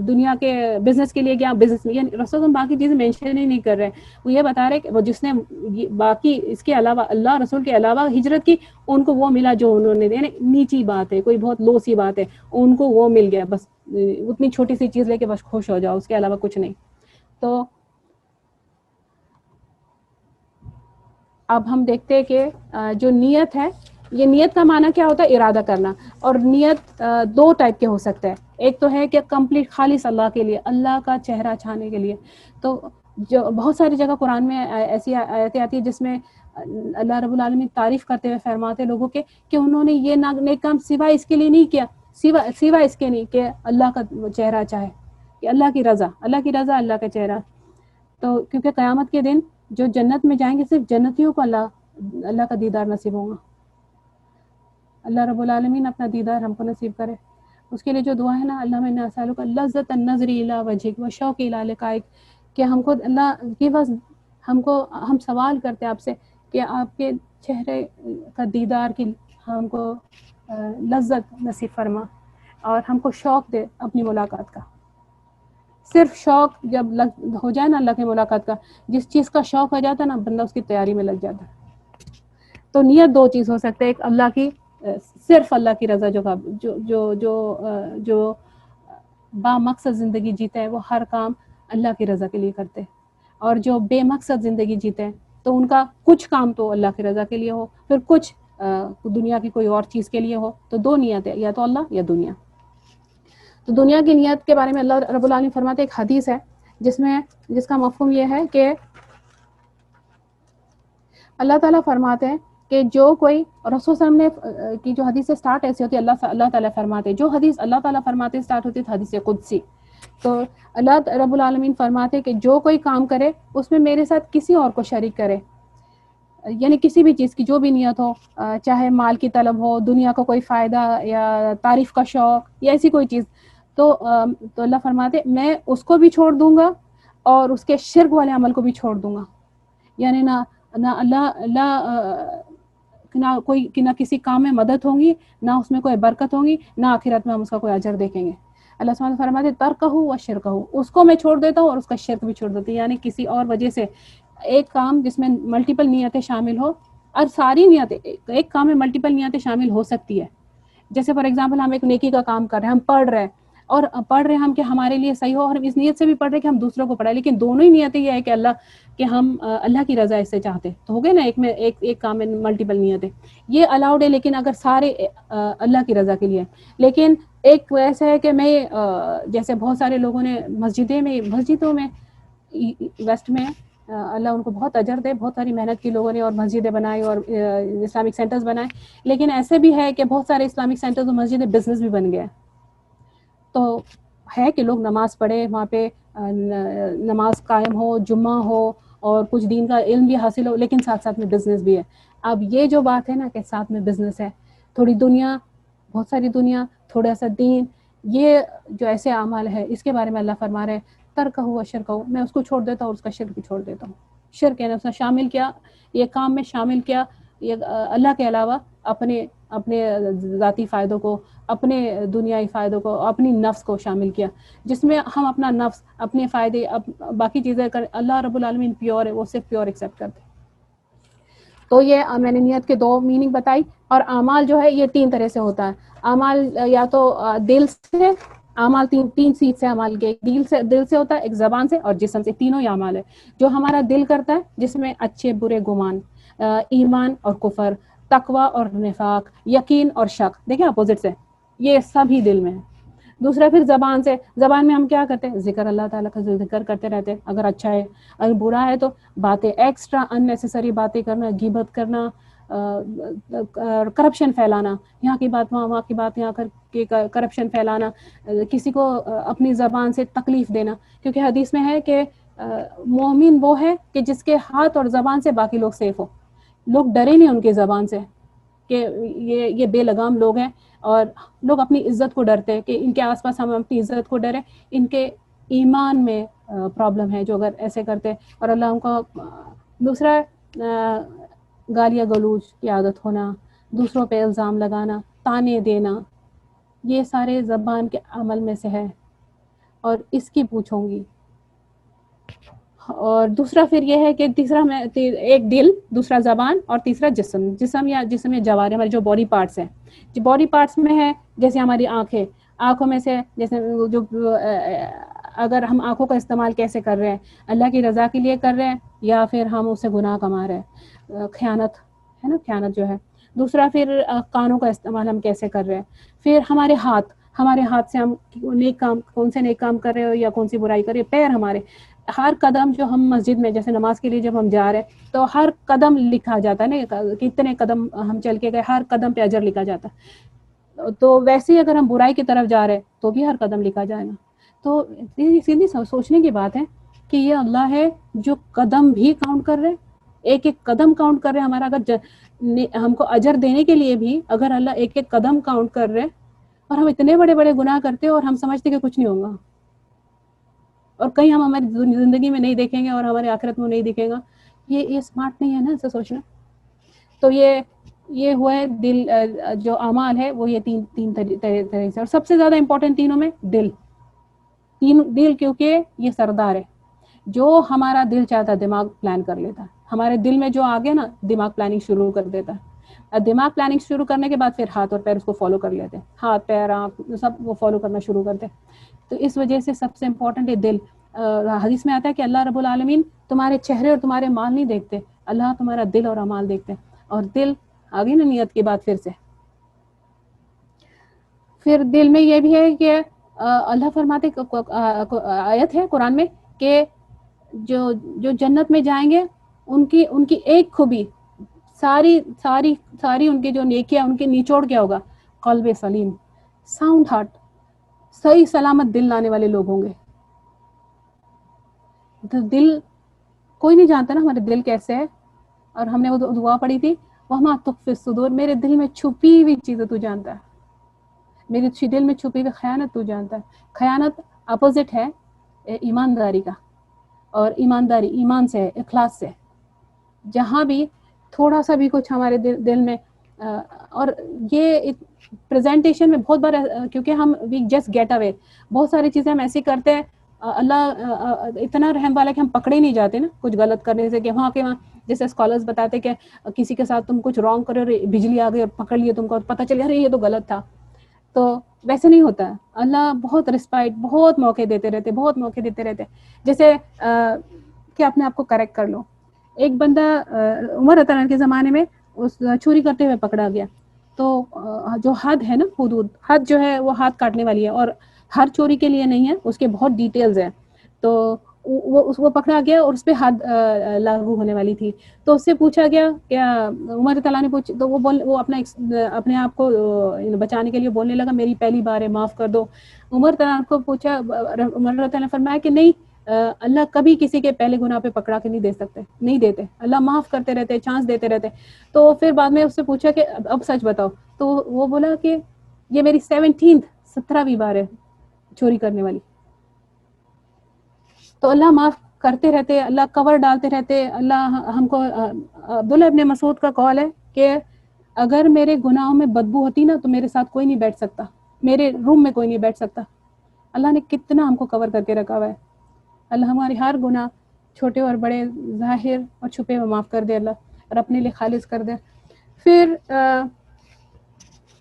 دنیا کے بزنس کے لیے گیا بزنس میں. یعنی رسول باقی چیزیں مینشن ہی نہیں کر رہے. وہ یہ بتا رہے کہ وہ جس نے باقی اس کے علاوہ اللہ رسول کے علاوہ ہجرت کی، ان کو وہ ملا جو انہوں نے، یعنی نیچی بات ہے، کوئی بہت لو سی بات ہے، ان کو وہ مل گیا. بس اتنی چھوٹی سی چیز لے کے بس خوش ہو جاؤ، اس کے علاوہ کچھ نہیں. تو اب ہم دیکھتے ہیں کہ جو نیت ہے، یہ نیت کا معنی کیا ہوتا ہے؟ ارادہ کرنا. اور نیت 2 ٹائپ کے ہو سکتے ہیں. ایک تو ہے کہ کمپلیٹ خالص اللہ کے لیے، اللہ کا چہرہ چھانے کے لیے. تو جو بہت ساری جگہ قرآن میں ایسی آیتیں آتی ہیں جس میں اللہ رب العالمین تعریف کرتے ہوئے فرماتے لوگوں کے کہ انہوں نے یہ نیک کام سوائے اس کے لیے نہیں کیا، سوائے اس کے نہیں کہ اللہ کا چہرہ چاہے، کہ اللہ کی رضا، اللہ کا چہرہ. تو کیونکہ قیامت کے دن جو جنت میں جائیں گے صرف جنتیوں کو اللہ کا دیدار نصیب ہوگا. اللہ رب العالمین اپنا دیدار ہم کو نصیب کرے. اس کے لیے جو دعا ہے نا، اللہم انا نسألک لذۃ النظر الی وجہک والشوق الی لقائک، کہ ہم کو اللہ give us، ہم سوال کرتے ہیں آپ سے کہ آپ کے چہرے کا دیدار کی ہم کو لذت نصیب فرما، اور ہم کو شوق دے اپنی ملاقات کا. صرف شوق جب ہو جائے نا اللہ کی ملاقات کا، جس چیز کا شوق ہو جاتا ہے نا بندہ اس کی تیاری میں لگ جاتا ہے. تو نیت 2 چیز ہو سکتے ہیں، ایک اللہ کی، صرف اللہ کی رضا، جو با مقصد زندگی جیتے ہیں وہ ہر کام اللہ کی رضا کے لیے کرتے ہیں. اور جو بے مقصد زندگی جیتے ہیں تو ان کا کچھ کام تو اللہ کی رضا کے لیے ہو، پھر کچھ دنیا کی کوئی اور چیز کے لیے ہو. تو 2 نیت ہے، یا تو اللہ یا دنیا. تو دنیا کی نیت کے بارے میں اللہ رب العالمین فرماتے، ایک حدیث ہے جس کا مفہوم یہ ہے کہ اللہ تعالیٰ فرماتے ہیں کہ جو کوئی رسول صلی اللہ علیہ وسلم نے کی جو حدیث سے سٹارٹ ایسی ہوتی ہے، اللہ تعالیٰ فرماتے ہیں، جو حدیث اللہ تعالیٰ فرماتے سٹارٹ ہوتی ہے حدیث قدسی. تو اللہ رب العالمین فرماتے کہ جو کوئی کام کرے اس میں میرے ساتھ کسی اور کو شریک کرے، یعنی کسی بھی چیز کی جو بھی نیت ہو، چاہے مال کی طلب ہو، دنیا کا کوئی فائدہ یا تعریف کا شوق یا ایسی کوئی چیز، تو اللہ فرماتے میں اس کو بھی چھوڑ دوں گا اور اس کے شرک والے عمل کو بھی چھوڑ دوں گا. یعنی نہ نہ کسی کام میں مدد ہوگی، نہ اس میں کوئی برکت ہوگی، نہ آخرت میں ہم اس کا کوئی اجر دیکھیں گے. اللہ سبحانہ فرماتے ترکہ و شرکہ، اس کو میں چھوڑ دیتا ہوں اور اس کا شرک بھی چھوڑ دیتا ہوں. یعنی کسی اور وجہ سے ایک کام جس میں ملٹیپل نیتیں شامل ہو، اور ساری نیتیں ایک کام میں ملٹیپل نیتیں شامل ہو سکتی ہے. جیسے فار ایگزامپل ہم ایک نیکی کا کام کر رہے ہیں، ہم پڑھ رہے ہیں اور پڑھ رہے ہیں ہم کہ ہمارے لیے صحیح ہو، اور ہم اس نیت سے بھی پڑھ رہے ہیں کہ ہم دوسروں کو پڑھائیں، لیکن دونوں ہی نیتیں یہ ہے کہ ہم اللہ کی رضا اس سے چاہتے، تو ہو گئے نا ایک کام میں ملٹیپل نیتیں. یہ الاؤڈ ہے لیکن اگر سارے اللہ کی رضا کے لیے. لیکن ایک ویسا ہے کہ میں جیسے بہت سارے لوگوں نے مسجدوں میں ویسٹ میں اللہ ان کو بہت اجر دے، بہت ساری محنت کی لوگوں نے اور مسجدیں بنائی اور اسلامک سینٹرز بنائے، لیکن ایسے بھی ہے کہ بہت سارے اسلامک سینٹرز اور مسجدیں بزنس بھی بن گئے. تو ہے کہ لوگ نماز پڑھے، وہاں پہ نماز قائم ہو، جمعہ ہو اور کچھ دین کا علم بھی حاصل ہو، لیکن ساتھ ساتھ میں بزنس بھی ہے. اب یہ جو بات ہے نا کہ ساتھ میں بزنس ہے، تھوڑی دنیا، بہت ساری دنیا، تھوڑا سا دین، یہ جو ایسے اعمال ہے اس کے بارے میں اللہ فرما رہے ہیں ترکہ ہوا شرکہ، میں اس کو چھوڑ دیتا ہوں اور اس کا شرک بھی چھوڑ دیتا ہوں. شرک ہے نا، اس نے شامل کیا، یہ کام میں شامل کیا یہ اللہ کے علاوہ اپنے ذاتی فائدوں کو، اپنے دنیائی فائدوں کو، اپنی نفس کو شامل کیا، جس میں ہم اپنا نفس، اپنے فائدے، باقی چیزیں کر. اللہ رب العالمین پیور ہے، وہ صرف پیور ایکسیپٹ کرتے. تو یہ میں نے نیت کے 2 میننگ بتائی. اور اعمال جو ہے یہ 3 طرح سے ہوتا ہے. اعمال یا تو دل سے، اعمال تین چیز سے اعمال کے، دل سے ہوتا ہے، ایک زبان سے اور جسم سے، تینوں ہی اعمال ہے. جو ہمارا دل کرتا ہے جس میں اچھے برے گمان، ایمان اور کفر، تقوی اور نفاق، یقین اور شک، دیکھیں اپوزٹس ہے، یہ سب ہی دل میں ہے. دوسرا پھر زبان سے، زبان میں ہم کیا کرتے ہیں، ذکر، اللہ تعالیٰ کا ذکر کرتے رہتے ہیں اگر اچھا ہے. اگر برا ہے تو باتیں ایکسٹرا اننیسیسری باتیں کرنا، غیبت کرنا، کرپشن پھیلانا، یہاں کی بات وہاں کی بات یہاں کر کے کرپشن پھیلانا، کسی کو اپنی زبان سے تکلیف دینا. کیونکہ حدیث میں ہے کہ مومن وہ ہے کہ جس کے ہاتھ اور زبان سے باقی لوگ سیف ہو. لوگ ڈرے نہیں ان کے زبان سے کہ یہ بے لگام لوگ ہیں، اور لوگ اپنی عزت کو ڈرتے ہیں کہ ان کے آس پاس ہم اپنی عزت کو ڈرے، ان کے ایمان میں پرابلم ہے جو اگر ایسے کرتے. اور اللہ ان کو. دوسرا گالیاں گلوچ کی عادت ہونا، دوسروں پہ الزام لگانا، تانے دینا، یہ سارے زبان کے عمل میں سے ہے اور اس کی پوچھوں گی. اور دوسرا پھر یہ ہے کہ تیسرا میں ایک دل، دوسرا زبان اور تیسرا جسم یا جوارح، ہمارے جو باڈی پارٹس ہیں. جو باڈی پارٹس میں ہے جیسے ہماری آنکھوں میں سے، جیسے جو اگر ہم آنکھوں کا استعمال کیسے کر رہے ہیں، اللہ کی رضا کے لیے کر رہے ہیں یا پھر ہم اسے گناہ کما رہے ہیں، خیانت ہے نا، خیانت جو ہے. دوسرا پھر کانوں کا استعمال ہم کیسے کر رہے ہیں. پھر ہمارے ہاتھ سے ہم نیک کام، کون سے نیک کام کر رہے ہو یا کون سی برائی کر رہے ہیں. پیر ہمارے، ہر قدم جو ہم مسجد میں جیسے نماز کے لیے جب ہم جا رہے ہیں تو ہر قدم لکھا جاتا ہے نا، کتنے قدم ہم چل کے گئے، ہر قدم پہ اجر لکھا جاتا ہے. تو ویسے ہی اگر ہم برائی کی طرف جا رہے ہیں تو بھی ہر قدم لکھا جائے گا. تو سیدھی سوچنے کی بات ہے کہ یہ اللہ ہے جو قدم بھی کاؤنٹ کر رہے، ایک ایک قدم کاؤنٹ کر رہے ہمارا. اگر ہم کو اجر دینے کے لیے بھی اگر اللہ ایک ایک قدم کاؤنٹ کر رہے، اور ہم اتنے بڑے بڑے گناہ کرتے اور ہم سمجھتے کہ کچھ نہیں ہوگا، اور کہیں ہم ہماری زندگی میں نہیں دیکھیں گے اور ہمارے آخرت میں نہیں دکھے گا. یہ سمارٹ نہیں ہے نا ایسا سوچنا. تو یہ ہوا ہے دل. جو اعمال ہے وہ یہ تین طرح سے. اور سب سے زیادہ امپورٹنٹ تینوں میں دل، کیونکہ یہ سردار ہے. جو ہمارا دل چاہتا ہے دماغ پلان کر لیتا ہے. ہمارے دل میں جو آگے نا دماغ پلاننگ شروع کر دیتا ہے. دماغ پلاننگ شروع کرنے کے بعد پھر ہاتھ اور پیر اس کو فالو کر لیتے ہیں، ہاتھ پیر آنکھ سب وہ فالو کرنا شروع کرتے ہیں. تو اس وجہ سے سب سے امپورٹنٹ ہے دل. حدیث میں آتا ہے کہ اللہ رب العالمین تمہارے چہرے اور تمہارے مال نہیں دیکھتے، اللہ تمہارا دل اور اعمال دیکھتے ہیں. اور دل آگے نا نیت کے بعد پھر دل میں یہ بھی ہے کہ اللہ فرماتے، آیت ہے قرآن میں کہ جو جنت میں جائیں گے ان کی ایک خوبی ساری ساری ساری ان کی جو نیکیاں ان کے نچوڑ کیا ہوگا؟ قلب سلیم، ساؤنڈ ہارٹ، صحیح سلامت دل لانے والے لوگ ہوں گے. تو دل کوئی نہیں جانتا نا ہمارے دل کیسے ہے. اور ہم نے وہ دعا پڑھی تھی وَمَا تُخْفِي الصُّدُورِ، میرے دل میں چھپی ہوئی چیزیں تو جانتا ہے، میرے دل میں چھپی ہوئی خیانت تو جانتا ہے. خیانت اپوزٹ ہے ایمانداری کا، اور ایمانداری ایمان سے ہے، اخلاص سے. جہاں بھی تھوڑا سا بھی کچھ ہمارے دل میں اور یہ پریزنٹیشن میں بہت بار کیونکہ ہم وی جسٹ گیٹ اوے، بہت ساری چیزیں ہم ایسی کرتے ہیں اللہ اتنا رحم والا کہ ہم پکڑے نہیں جاتے نا کچھ غلط کرنے سے. کہ وہاں کے وہاں جیسے اسکالرز بتاتے کہ کسی کے ساتھ تم کچھ رانگ کرو، بجلی آ گئی اور پکڑ لیے تم کو، پتہ چل ارے یہ تو غلط تھا. تو ویسے نہیں ہوتا ہے. اللہ بہت رسپائٹ، بہت موقع دیتے رہتے، بہت موقع دیتے رہتے. جیسے کہ اپنے آپ کو کریکٹ کر لو. ایک بندہ عمر رضی اللہ عنہ کے زمانے میں اس چوری کرتے ہوئے پکڑا گیا. تو جو حد ہے نا، حدود، حد جو ہے وہ ہاتھ کاٹنے والی ہے، اور ہر چوری کے لیے نہیں ہے، اس کے بہت ڈیٹیلز ہیں. تو وہ پکڑا گیا اور اس پہ حد لاگو ہونے والی تھی. تو اس سے پوچھا گیا کیا عمر رضی اللہ عنہ نے پوچھ، تو وہ اپنے آپ کو بچانے کے لیے بولنے لگا میری پہلی بار ہے، معاف کر دو. عمر رضی اللہ عنہ کو پوچھا، عمر رضی اللہ عنہ نے فرمایا کہ نہیں، اللہ کبھی کسی کے پہلے گناہ پہ پکڑا کے نہیں دیتے، اللہ معاف کرتے رہتے، چانس دیتے رہتے. تو پھر بعد میں اس سے پوچھا کہ اب سچ بتاؤ. تو وہ بولا کہ یہ میری 17ویں بار ہے چوری کرنے والی. تو اللہ معاف کرتے رہتے، اللہ کور ڈالتے رہتے. اللہ ہم کو عبداللہ ابن مسعود کا قول ہے کہ اگر میرے گناہوں میں بدبو ہوتی نا تو میرے ساتھ کوئی نہیں بیٹھ سکتا، میرے روم میں کوئی نہیں بیٹھ سکتا. اللہ نے کتنا ہم کو کور کر کے رکھا ہوا ہے. اللہ ہماری ہر گناہ چھوٹے اور بڑے، ظاہر اور چھپے میں معاف کر دے اللہ، اور اپنے لیے خالص کر دے. پھر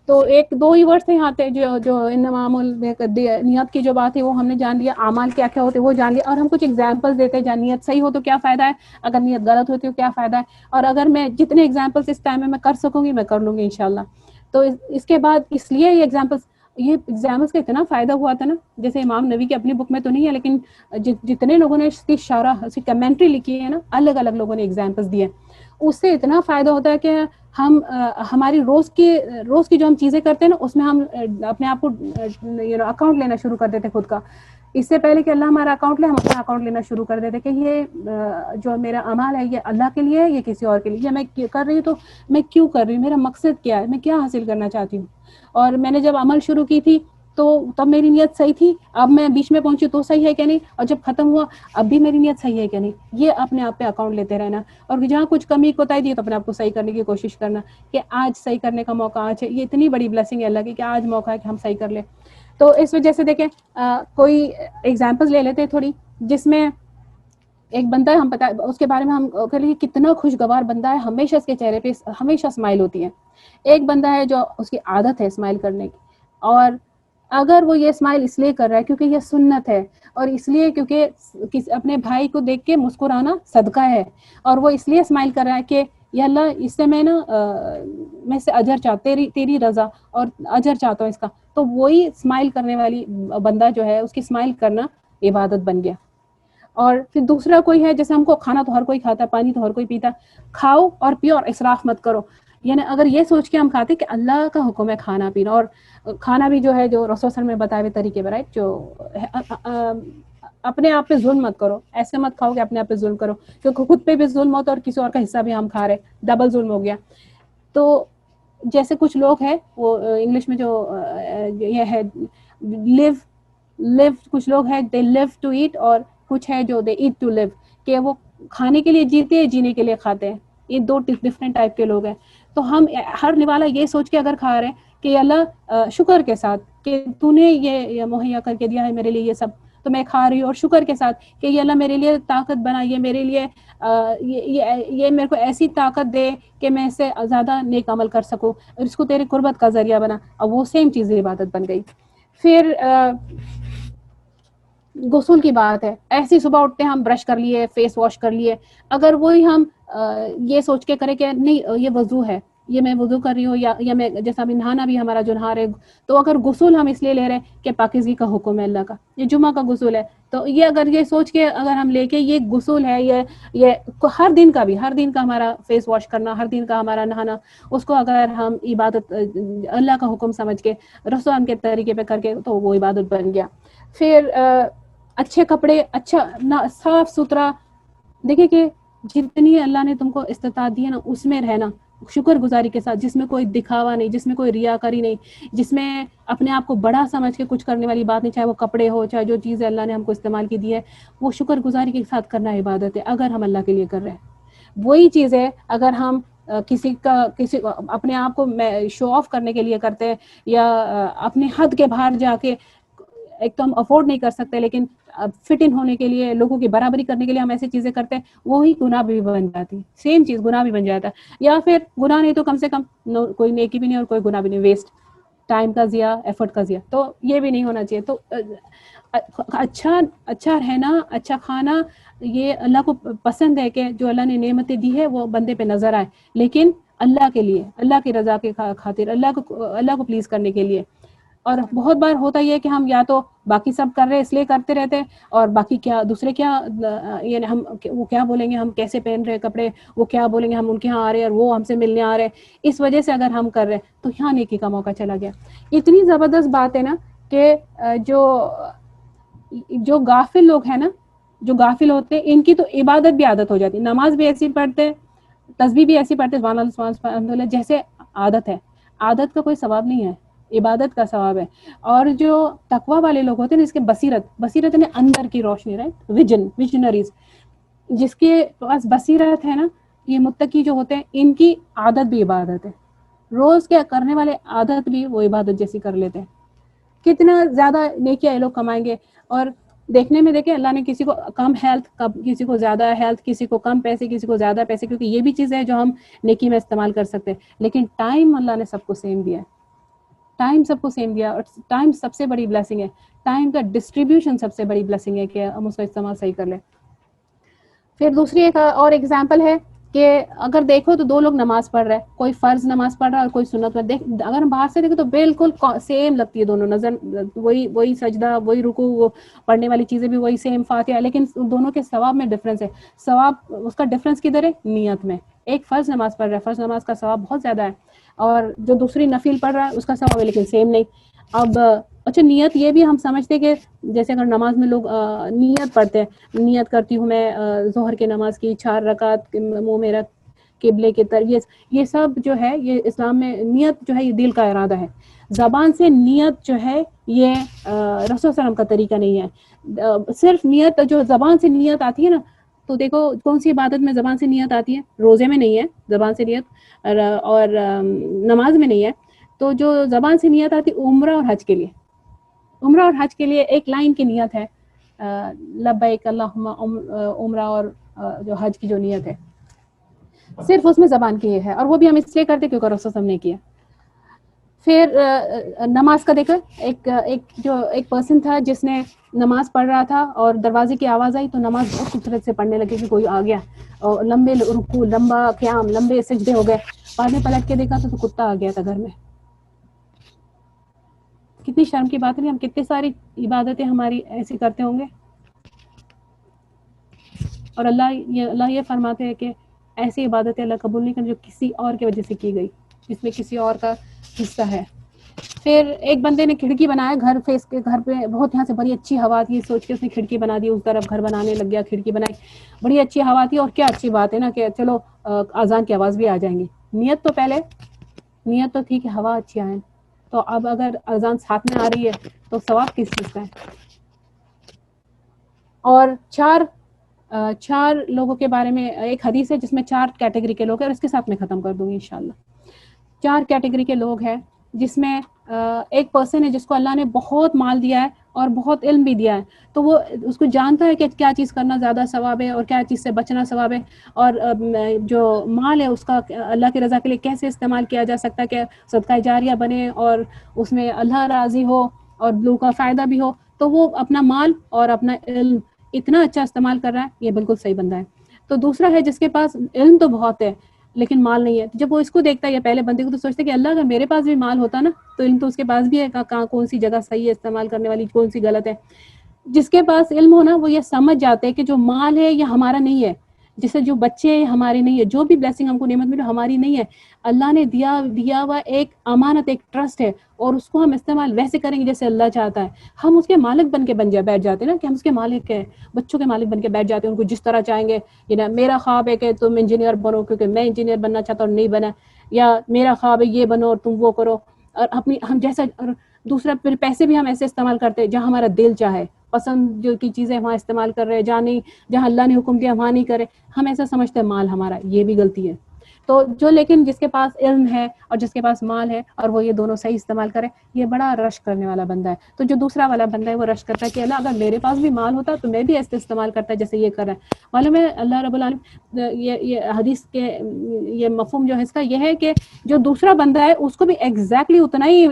تو ایک دو ہی ورڈ یہاں آتے جو انما نیت کی جو بات ہے وہ ہم نے جان لیا، اعمال کیا کیا ہوتے وہ جان لیا. اور ہم کچھ ایگزامپلس دیتے ہیں، جان نیت صحیح ہو تو کیا فائدہ ہے، اگر نیت غلط ہوتی ہے کیا فائدہ ہے. اور اگر میں جتنے ایگزامپلس اس ٹائم میں کر سکوں گی میں کر لوں گی انشاءاللہ. تو اس کے بعد اس لیے یہ ایگزامپلس کا اتنا فائدہ ہوا تھا نا. جیسے امام نووی کی اپنی بک میں تو نہیں ہے، لیکن جتنے لوگوں نے اس کی شرح، اس کی کمنٹری لکھی ہے نا، الگ الگ لوگوں نے ایگزامپلس دیے. اس سے اتنا فائدہ ہوتا ہے کہ ہم ہماری روز کی جو ہم چیزیں کرتے ہیں نا اس میں ہم اپنے آپ کو اکاؤنٹ لینا شروع کر دیتے خود کا. اس سے پہلے کہ اللہ ہمارا اکاؤنٹ لے، ہم اپنا اکاؤنٹ لینا شروع کر دیتے کہ یہ جو میرا عمل ہے یہ اللہ کے لیے ہے یا کسی اور کے لیے، یا میں کر رہی ہوں تو میں کیوں کر رہی ہوں، میرا مقصد کیا ہے، میں کیا حاصل کرنا چاہتی ہوں. اور میں نے جب عمل شروع کی تھی تو تب میری نیت صحیح تھی، اب میں بیچ میں پہنچی تو صحیح ہے کہ نہیں، اور جب ختم ہوا اب بھی میری نیت صحیح ہے کہ نہیں. یہ اپنے آپ پہ اکاؤنٹ لیتے رہنا، اور جہاں کچھ کمی کوتاہی دی تو اپنے آپ کو صحیح کرنے کی کوشش کرنا کہ آج صحیح کرنے کا موقع آج ہے. یہ اتنی بڑی بلیسنگ ہے اللہ کی کہ آج موقع ہے کہ ہم صحیح کر لیں. تو اس وجہ سے دیکھیں کوئی ایگزامپل لے لیتے تھوڑی، جس میں ایک بندہ ہے، ہم پتہ اس کے بارے میں ہم کہہ کتنا خوشگوار بندہ ہے، ہمیشہ اس کے چہرے پہ ہمیشہ اسمائل ہوتی ہے. ایک بندہ ہے جو اس کی عادت ہے اسمائل کرنے کی، اور اگر وہ یہ اسمائل اس لیے کر رہا ہے کیونککہ یہ سنت ہے، اور اس لیے کیونکہ اپنے بھائی کو دیکھ کے مسکرانا صدقہ ہے، اور وہ اس لیے اسمائل کر رہا ہے کہ یا اللہ اس سے میں اس سے اجر چاہتا، تیری رضا اور اجر چاہتا ہوں اس کا. تو وہی اسمائل کرنے والی بندہ جو ہے اس کی اسمائل کرنا عبادت بن گیا. اور پھر دوسرا کوئی ہے، جیسے ہم کو کھانا تو ہر کوئی کھاتا ہے، پانی تو ہر کوئی پیتا، کھاؤ اور پیو اور اسراف مت کرو. یعنی اگر یہ سوچ کے ہم کھاتے کہ اللہ کا حکم ہے کھانا پینا، اور کھانا بھی جو ہے جو رسول صلی اللہ علیہ وسلم نے بتائے ہوئے طریقے پر، رائٹ، جو اپنے آپ پہ ظلم مت کرو، ایسے مت کھاؤ کہ اپنے آپ پہ ظلم کرو، کیونکہ خود پہ بھی ظلم ہوتا ہے اور کسی اور کا حصہ بھی ہم کھا رہے، ڈبل ظلم ہو گیا. تو جیسے کچھ لوگ ہیں وہ انگلش میں جو یہ ہے لیو، کچھ لوگ ہیں دے لیو ٹو ایٹ، اور کچھ ہے جو دے ایٹ ٹو لیو، کہ وہ کھانے کے لیے جیتے ہیں، جینے کے لیے کھاتے ہیں. یہ دو ڈفرینٹ ٹائپ کے لوگ ہیں. تو ہم ہر نوالا یہ سوچ کے اگر کھا رہے ہیں کہ اللہ شکر کے ساتھ کہ تو نے یہ مہیا کر کے دیا ہے میرے لیے یہ سب، تو میں کھا رہی ہوں، اور شکر کے ساتھ کہ یہ اللہ میرے لیے طاقت بنا، یہ میرے لیے یہ میرے کو ایسی طاقت دے کہ میں اس سے زیادہ نیک عمل کر سکوں، اور اس کو تیرے قربت کا ذریعہ بنا. اور وہ سیم چیز عبادت بن گئی. پھر غسل کی بات ہے، ایسی صبح اٹھتے ہم برش کر لیے، فیس واش کر لیے، اگر وہی ہم یہ سوچ کے کریں کہ نہیں یہ وضو ہے یہ میں وضو کر رہی ہوں یا میں جیسا ابھی نہانا بھی ہمارا جو نہا رہے، تو اگر غسل ہم اس لیے لے رہے ہیں کہ پاکیزگی کا حکم ہے اللہ کا، یہ جمعہ کا غسل ہے، تو یہ اگر یہ سوچ کے اگر ہم لے کے یہ غسل ہے، یہ ہر دن کا بھی، ہر دن کا ہمارا فیس واش کرنا، ہر دن کا ہمارا نہانا، اس کو اگر ہم عبادت اللہ کا حکم سمجھ کے رسول کے طریقے پہ کر کے، تو وہ عبادت بن گیا. پھر اچھے کپڑے، اچھا صاف ستھرا، دیکھیں کہ جتنی اللہ نے تم کو استطاعت دی ہے نا، اس میں رہنا شکر گزاری کے ساتھ، جس میں کوئی دکھاوا نہیں، جس میں کوئی ریاکاری نہیں، جس میں اپنے آپ کو بڑا سمجھ کے کچھ کرنے والی بات نہیں، چاہے وہ کپڑے ہو، چاہے جو چیزیں اللہ نے ہم کو استعمال کی دی ہے، وہ شکر گزاری کے ساتھ کرنا عبادت ہے اگر ہم اللہ کے لیے کر رہے ہیں. وہی چیز ہے اگر ہم کسی اپنے آپ کو شو آف کرنے کے لیے کرتے ہیں، یا اپنے حد کے باہر جا کے، ایک تو ہم افورڈ نہیں کر سکتے، لیکن فٹ ان ہونے کے لیے، لوگوں کی برابری کرنے کے لیے ہم ایسی چیزیں کرتے ہیں، وہی گناہ بھی بن جاتی، سیم چیز گناہ بھی بن جاتا ہے. یا پھر گناہ نہیں تو کم سے کم کوئی نیکی بھی نہیں اور کوئی گناہ بھی نہیں، ویسٹ ٹائم کا ضیاع، ایفرٹ کا ضیاع، تو یہ بھی نہیں ہونا چاہیے. تو اچھا رہنا، اچھا کھانا، یہ اللہ کو پسند ہے کہ جو اللہ نے نعمتیں دی ہے وہ بندے پہ نظر آئے، لیکن اللہ کے لیے، اللہ کی رضا کے خاطر، اللہ کو پلیز کرنے کے لیے. اور بہت بار ہوتا یہ ہے کہ ہم یا تو باقی سب کر رہے اس لیے کرتے رہتے ہیں، اور باقی کیا دوسرے کیا، یعنی ہم وہ کیا بولیں گے، ہم کیسے پہن رہے کپڑے، وہ کیا بولیں گے، ہم ان کے یہاں آ رہے ہیں اور وہ ہم سے ملنے آ رہے ہیں، اس وجہ سے اگر ہم کر رہے ہیں تو یہاں نیکی کا موقع چلا گیا. اتنی زبردست بات ہے نا کہ جو غافل لوگ ہیں نا، جو غافل ہوتے ہیں، ان کی تو عبادت بھی عادت ہو جاتی، نماز بھی ایسی پڑھتے، تسبیح بھی ایسی پڑھتے، سبحان اللہ الحمد للہ، جیسے عادت ہے. عادت کا کوئی ثواب نہیں ہے، عبادت کا ثواب ہے. اور جو تقوی والے لوگ ہوتے ہیں، جس کے بصیرت نے اندر کی روشنی، رائٹ، ویژنریز، جس کے پاس بصیرت ہے نا، یہ متقی جو ہوتے ہیں، ان کی عادت بھی عبادت ہے. روز کے کرنے والے عادت بھی وہ عبادت جیسی کر لیتے ہیں. کتنا زیادہ نیکیاں یہ لوگ کمائیں گے. اور دیکھنے میں دیکھیں، اللہ نے کسی کو کم ہیلتھ، کسی کو زیادہ ہیلتھ، کسی کو کم پیسے، کسی کو زیادہ پیسے، کیونکہ یہ بھی چیز ہے جو ہم نیکی میں استعمال کر سکتے ہیں. لیکن ٹائم اللہ نے سب کو سیم دیا ہے، ٹائم سب کو سیم دیا، اور ٹائم سب سے بڑی بلیسنگ ہے. ٹائم کا ڈسٹریبیوشن سب سے بڑی بلیسنگ ہے کہ ہم اس کا استعمال صحیح کر لیں. پھر دوسری ایک اور ایگزامپل ہے کہ اگر دیکھو تو دو لوگ نماز پڑھ رہے ہیں، کوئی فرض نماز پڑھ رہا ہے اور کوئی سنت میں. اگر ہم باہر سے دیکھیں تو بالکل سیم لگتی ہے دونوں، نظر وہی سجدہ، وہی رکوع، وہ پڑھنے والی چیزیں بھی وہی سیم، فاتحہ، لیکن دونوں کے ثواب میں ڈفرینس ہے. ثواب اس کا ڈفرینس کدھر ہے؟ نیت میں. ایک فرض نماز پڑھ رہا ہے، فرض نماز کا ثواب بہت زیادہ ہے، اور جو دوسری نفل پڑھ رہا ہے اس کا ثواب ہے لیکن سیم نہیں. اب اچھا، نیت یہ بھی ہم سمجھتے کہ جیسے اگر نماز میں لوگ نیت پڑھتے ہیں، نیت کرتی ہوں میں ظہر کی نماز کی 4 رکعت منہ میں رکھ قبلے کی طرف، یہ سب جو ہے، یہ اسلام میں نیت جو ہے یہ دل کا ارادہ ہے. زبان سے نیت جو ہے یہ رسول صلی اللہ علیہ وسلم کا طریقہ نہیں ہے. صرف نیت جو زبان سے نیت آتی ہے نا، تو دیکھو کون سی عبادت میں زبان سے نیت آتی ہے؟ روزے میں نہیں ہے زبان سے نیت، اور نماز میں نہیں ہے. تو جو زبان سے نیت آتی عمرہ اور حج کے لیے، عمرہ اور حج کے لیے ایک لائن کی نیت ہے، لبیک اللہم عمرہ اور جو حج کی جو نیت ہے، صرف اس میں زبان کی ہے، اور وہ بھی ہم اس لیے کرتے کیونکہ رسول صلی اللہ علیہ وسلم نے کیا. پھر نماز کا دیکھو، ایک پرسن تھا جس نے نماز پڑھ رہا تھا اور دروازے کی آواز آئی تو نماز بہت خوبصورت سے پڑھنے لگے کہ کوئی آ گیا، اور لمبے رکوع، لمبا قیام، لمبے سجدے ہو گئے. بعد میں پلٹ کے دیکھا تو کتا آ گیا تھا گھر میں. کتنی شرم کی بات ہے، ہم کتنی ساری عبادتیں ہماری ایسی کرتے ہوں گے. اور اللہ یہ فرماتے ہیں کہ ایسی عبادتیں اللہ قبول نہیں کرتے جو کسی اور کی وجہ سے کی گئی، جس میں کسی اور کا حصہ ہے. پھر ایک بندے نے کھڑکی بنایا گھر کے گھر پہ، بہت یہاں سے بڑی اچھی ہوا تھی، سوچ کے اس نے کھڑکی بنا دی، اس طرف گھر بنانے لگ گیا، کھڑکی بنائی، بڑی اچھی ہوا تھی. اور کیا اچھی بات ہے نا کہ چلو اذان کی آواز بھی آ جائیں گی. نیت تو تھی کہ ہوا اچھی آئے. تو اب اگر اذان ساتھ میں آ رہی ہے تو ثواب کس چیز کا ہے؟ اور چار لوگوں کے بارے میں ایک حدیث ہے جس میں 4 کیٹیگری کے لوگ ہیں، اور اس کے ساتھ میں ختم کر دوں گی انشاءاللہ. 4 کیٹیگری کے لوگ ہیں، جس میں ایک پرسن ہے جس کو اللہ نے بہت مال دیا ہے اور بہت علم بھی دیا ہے، تو وہ اس کو جانتا ہے کہ کیا چیز کرنا زیادہ ثواب ہے اور کیا چیز سے بچنا ثواب ہے، اور جو مال ہے اس کا اللہ کی رضا کے لیے کیسے استعمال کیا جا سکتا ہے کہ صدقہ جاریہ بنے اور اس میں اللہ راضی ہو اور لوگوں کا فائدہ بھی ہو. تو وہ اپنا مال اور اپنا علم اتنا اچھا استعمال کر رہا ہے، یہ بالکل صحیح بندہ ہے. تو دوسرا ہے جس کے پاس علم تو بہت ہے لیکن مال نہیں ہے. جب وہ اس کو دیکھتا ہے یا پہلے بندے کو تو سوچتا ہے کہ اللہ اگر میرے پاس بھی مال ہوتا نا تو علم تو اس کے پاس بھی ہے, کہاں کون سی جگہ صحیح ہے استعمال کرنے والی, کون سی غلط ہے. جس کے پاس علم ہو نا وہ یہ سمجھ جاتے ہیں کہ جو مال ہے یہ ہمارا نہیں ہے, جسے جو بچے ہیں ہمارے نہیں ہے, جو بھی بلیسنگ ہم کو نعمت ملی ہماری نہیں ہے, اللہ نے دیا ہوا ایک امانت, ایک ٹرسٹ ہے, اور اس کو ہم استعمال ویسے کریں گے جیسے اللہ چاہتا ہے. ہم اس کے مالک بن کے بیٹھ جاتے ہیں نا, کہ ہم اس کے مالک ہیں, بچوں کے مالک بن کے بیٹھ جاتے ہیں, ان کو جس طرح چاہیں گے. میرا خواب ہے کہ تم انجینئر بنو کیونکہ میں انجینئر بننا چاہتا ہوں, نہیں بنا, یا میرا خواب ہے یہ بنو اور تم وہ کرو. اور اپنی ہم جیسا, دوسرا پھر پیسے بھی ہم ایسے استعمال کرتے ہیں جہاں ہمارا دل چاہے, پسند جو کی چیزیں وہاں استعمال کر رہے ہیں, جہاں نہیں, جہاں اللہ نے حکم دیا وہاں نہیں کرے. ہم ایسا سمجھتے ہیں مال ہمارا, یہ بھی غلطی ہے. تو جو لیکن جس کے پاس علم ہے اور جس کے پاس مال ہے اور وہ یہ دونوں صحیح استعمال کرے, یہ بڑا رش کرنے والا بندہ ہے. تو جو دوسرا والا بندہ ہے وہ رش کرتا ہے کہ اللہ اگر میرے پاس بھی مال ہوتا تو میں بھی ایسے استعمال کرتا جیسے یہ کر رہا ہے. معلوم ہے اللہ رب العالمین یہ حدیث کے یہ مفہوم جو ہے اس کا یہ ہے کہ جو دوسرا بندہ ہے اس کو بھی ایگزیکٹلی اتنا ہی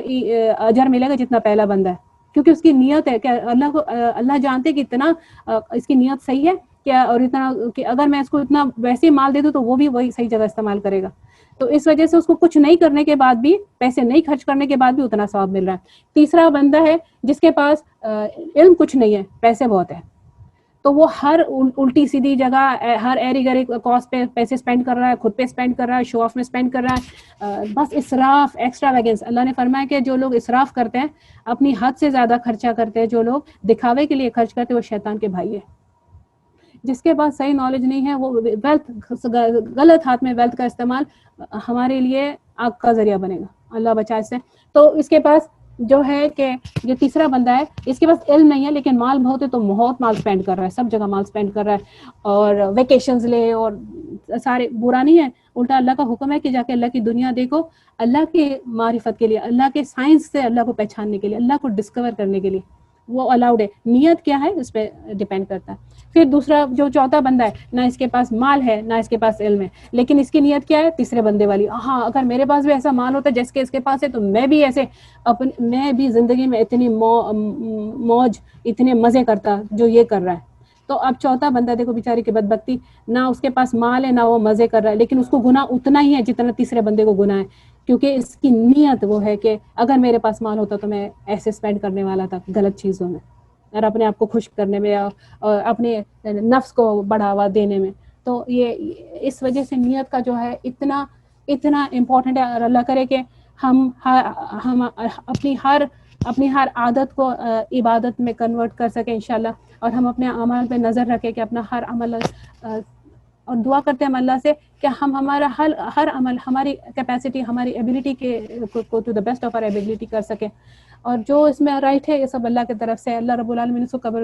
اجر ملے گا جتنا پہلا بندہ ہے, کیونکہ اس کی نیت ہے کہ اللہ جانتے کہ اتنا اس کی نیت صحیح ہے کیا, اور اتنا کہ اگر میں اس کو اتنا ویسے مال دے دوں تو وہ بھی وہی صحیح جگہ استعمال کرے گا. تو اس وجہ سے اس کو کچھ نہیں کرنے کے بعد بھی, پیسے نہیں خرچ کرنے کے بعد بھی اتنا ثواب مل رہا ہے. تیسرا بندہ ہے جس کے پاس علم کچھ نہیں ہے, پیسے بہت ہے, تو وہ ہر الٹی سیدھی جگہ, ہر ایری گری کاسٹ پہ پیسے اسپینڈ کر رہا ہے, خود پہ اسپینڈ کر رہا ہے, شو آف میں اسپینڈ کر رہا ہے, بس اسراف, ایکسٹرا ویگنس. اللہ نے فرمایا کہ جو لوگ اسراف کرتے ہیں, اپنی حد سے زیادہ خرچہ کرتے ہیں, جو لوگ دکھاوے کے لیے خرچ کرتے ہیں, وہ شیطان کے بھائی ہے. جس کے پاس صحیح نالج نہیں ہے وہ ویلتھ, غلط ہاتھ میں ویلتھ کا استعمال ہمارے لیے آگ کا ذریعہ بنے گا, اللہ بچائے سے. تو اس کے پاس جو ہے کہ جو تیسرا بندہ ہے اس کے پاس علم نہیں ہے لیکن مال بہت ہے, تو بہت مال اسپینڈ کر رہا ہے, سب جگہ مال اسپینڈ کر رہا ہے, اور ویکیشنز لے, اور سارے, برا نہیں ہے, الٹا اللہ کا حکم ہے کہ جا کے اللہ کی دنیا دیکھو, اللہ کے معرفت کے لیے, اللہ کے سائنس سے اللہ کو پہچاننے کے لیے, اللہ کو ڈسکور کرنے کے لیے, وہ الاؤڈ ہے. نیت کیا ہے اس پہ ڈیپینڈ کرتا ہے. پھر دوسرا جو چوتھا بندہ ہے, نہ اس کے پاس مال ہے نہ اس کے پاس علم ہے, لیکن اس کی نیت کیا ہے, تیسرے بندے والی, ہاں اگر میرے پاس بھی ایسا مال ہوتا جیسے کہ اس کے پاس ہے تو میں بھی ایسے میں بھی زندگی میں اتنی موج, اتنے مزے کرتا جو یہ کر رہا ہے. تو اب چوتھا بندہ دیکھو بیچاری کی بدبختی, نہ اس کے پاس مال ہے نہ وہ مزے کر رہا ہے, لیکن اس کو گناہ اتنا ہی ہے جتنا تیسرے بندے کو گناہ ہے, کیونکہ اس کی نیت وہ ہے کہ اگر میرے پاس مال ہوتا تو میں ایسے اسپینڈ کرنے والا تھا غلط چیزوں میں, اور اپنے آپ کو خوش کرنے میں, اور اپنے نفس کو بڑھاوا دینے میں. تو یہ اس وجہ سے نیت کا جو ہے اتنا امپورٹنٹ ہے, اور اللہ کرے کہ ہم اپنی ہر عادت کو عبادت میں کنورٹ کر سکیں انشاءاللہ, اور ہم اپنے اعمال پہ نظر رکھیں کہ اپنا ہر عمل, اور دعا کرتے ہیں ہم اللہ سے کہ ہم ہمارا ہر عمل ہماری کیپیسٹی, ہماری ایبلٹی کے کو to the best of our ability کر سکیں, اور جو اس میں رائٹ ہے یہ سب اللہ کی طرف سے. اللہ رب العالمین اس کو قبر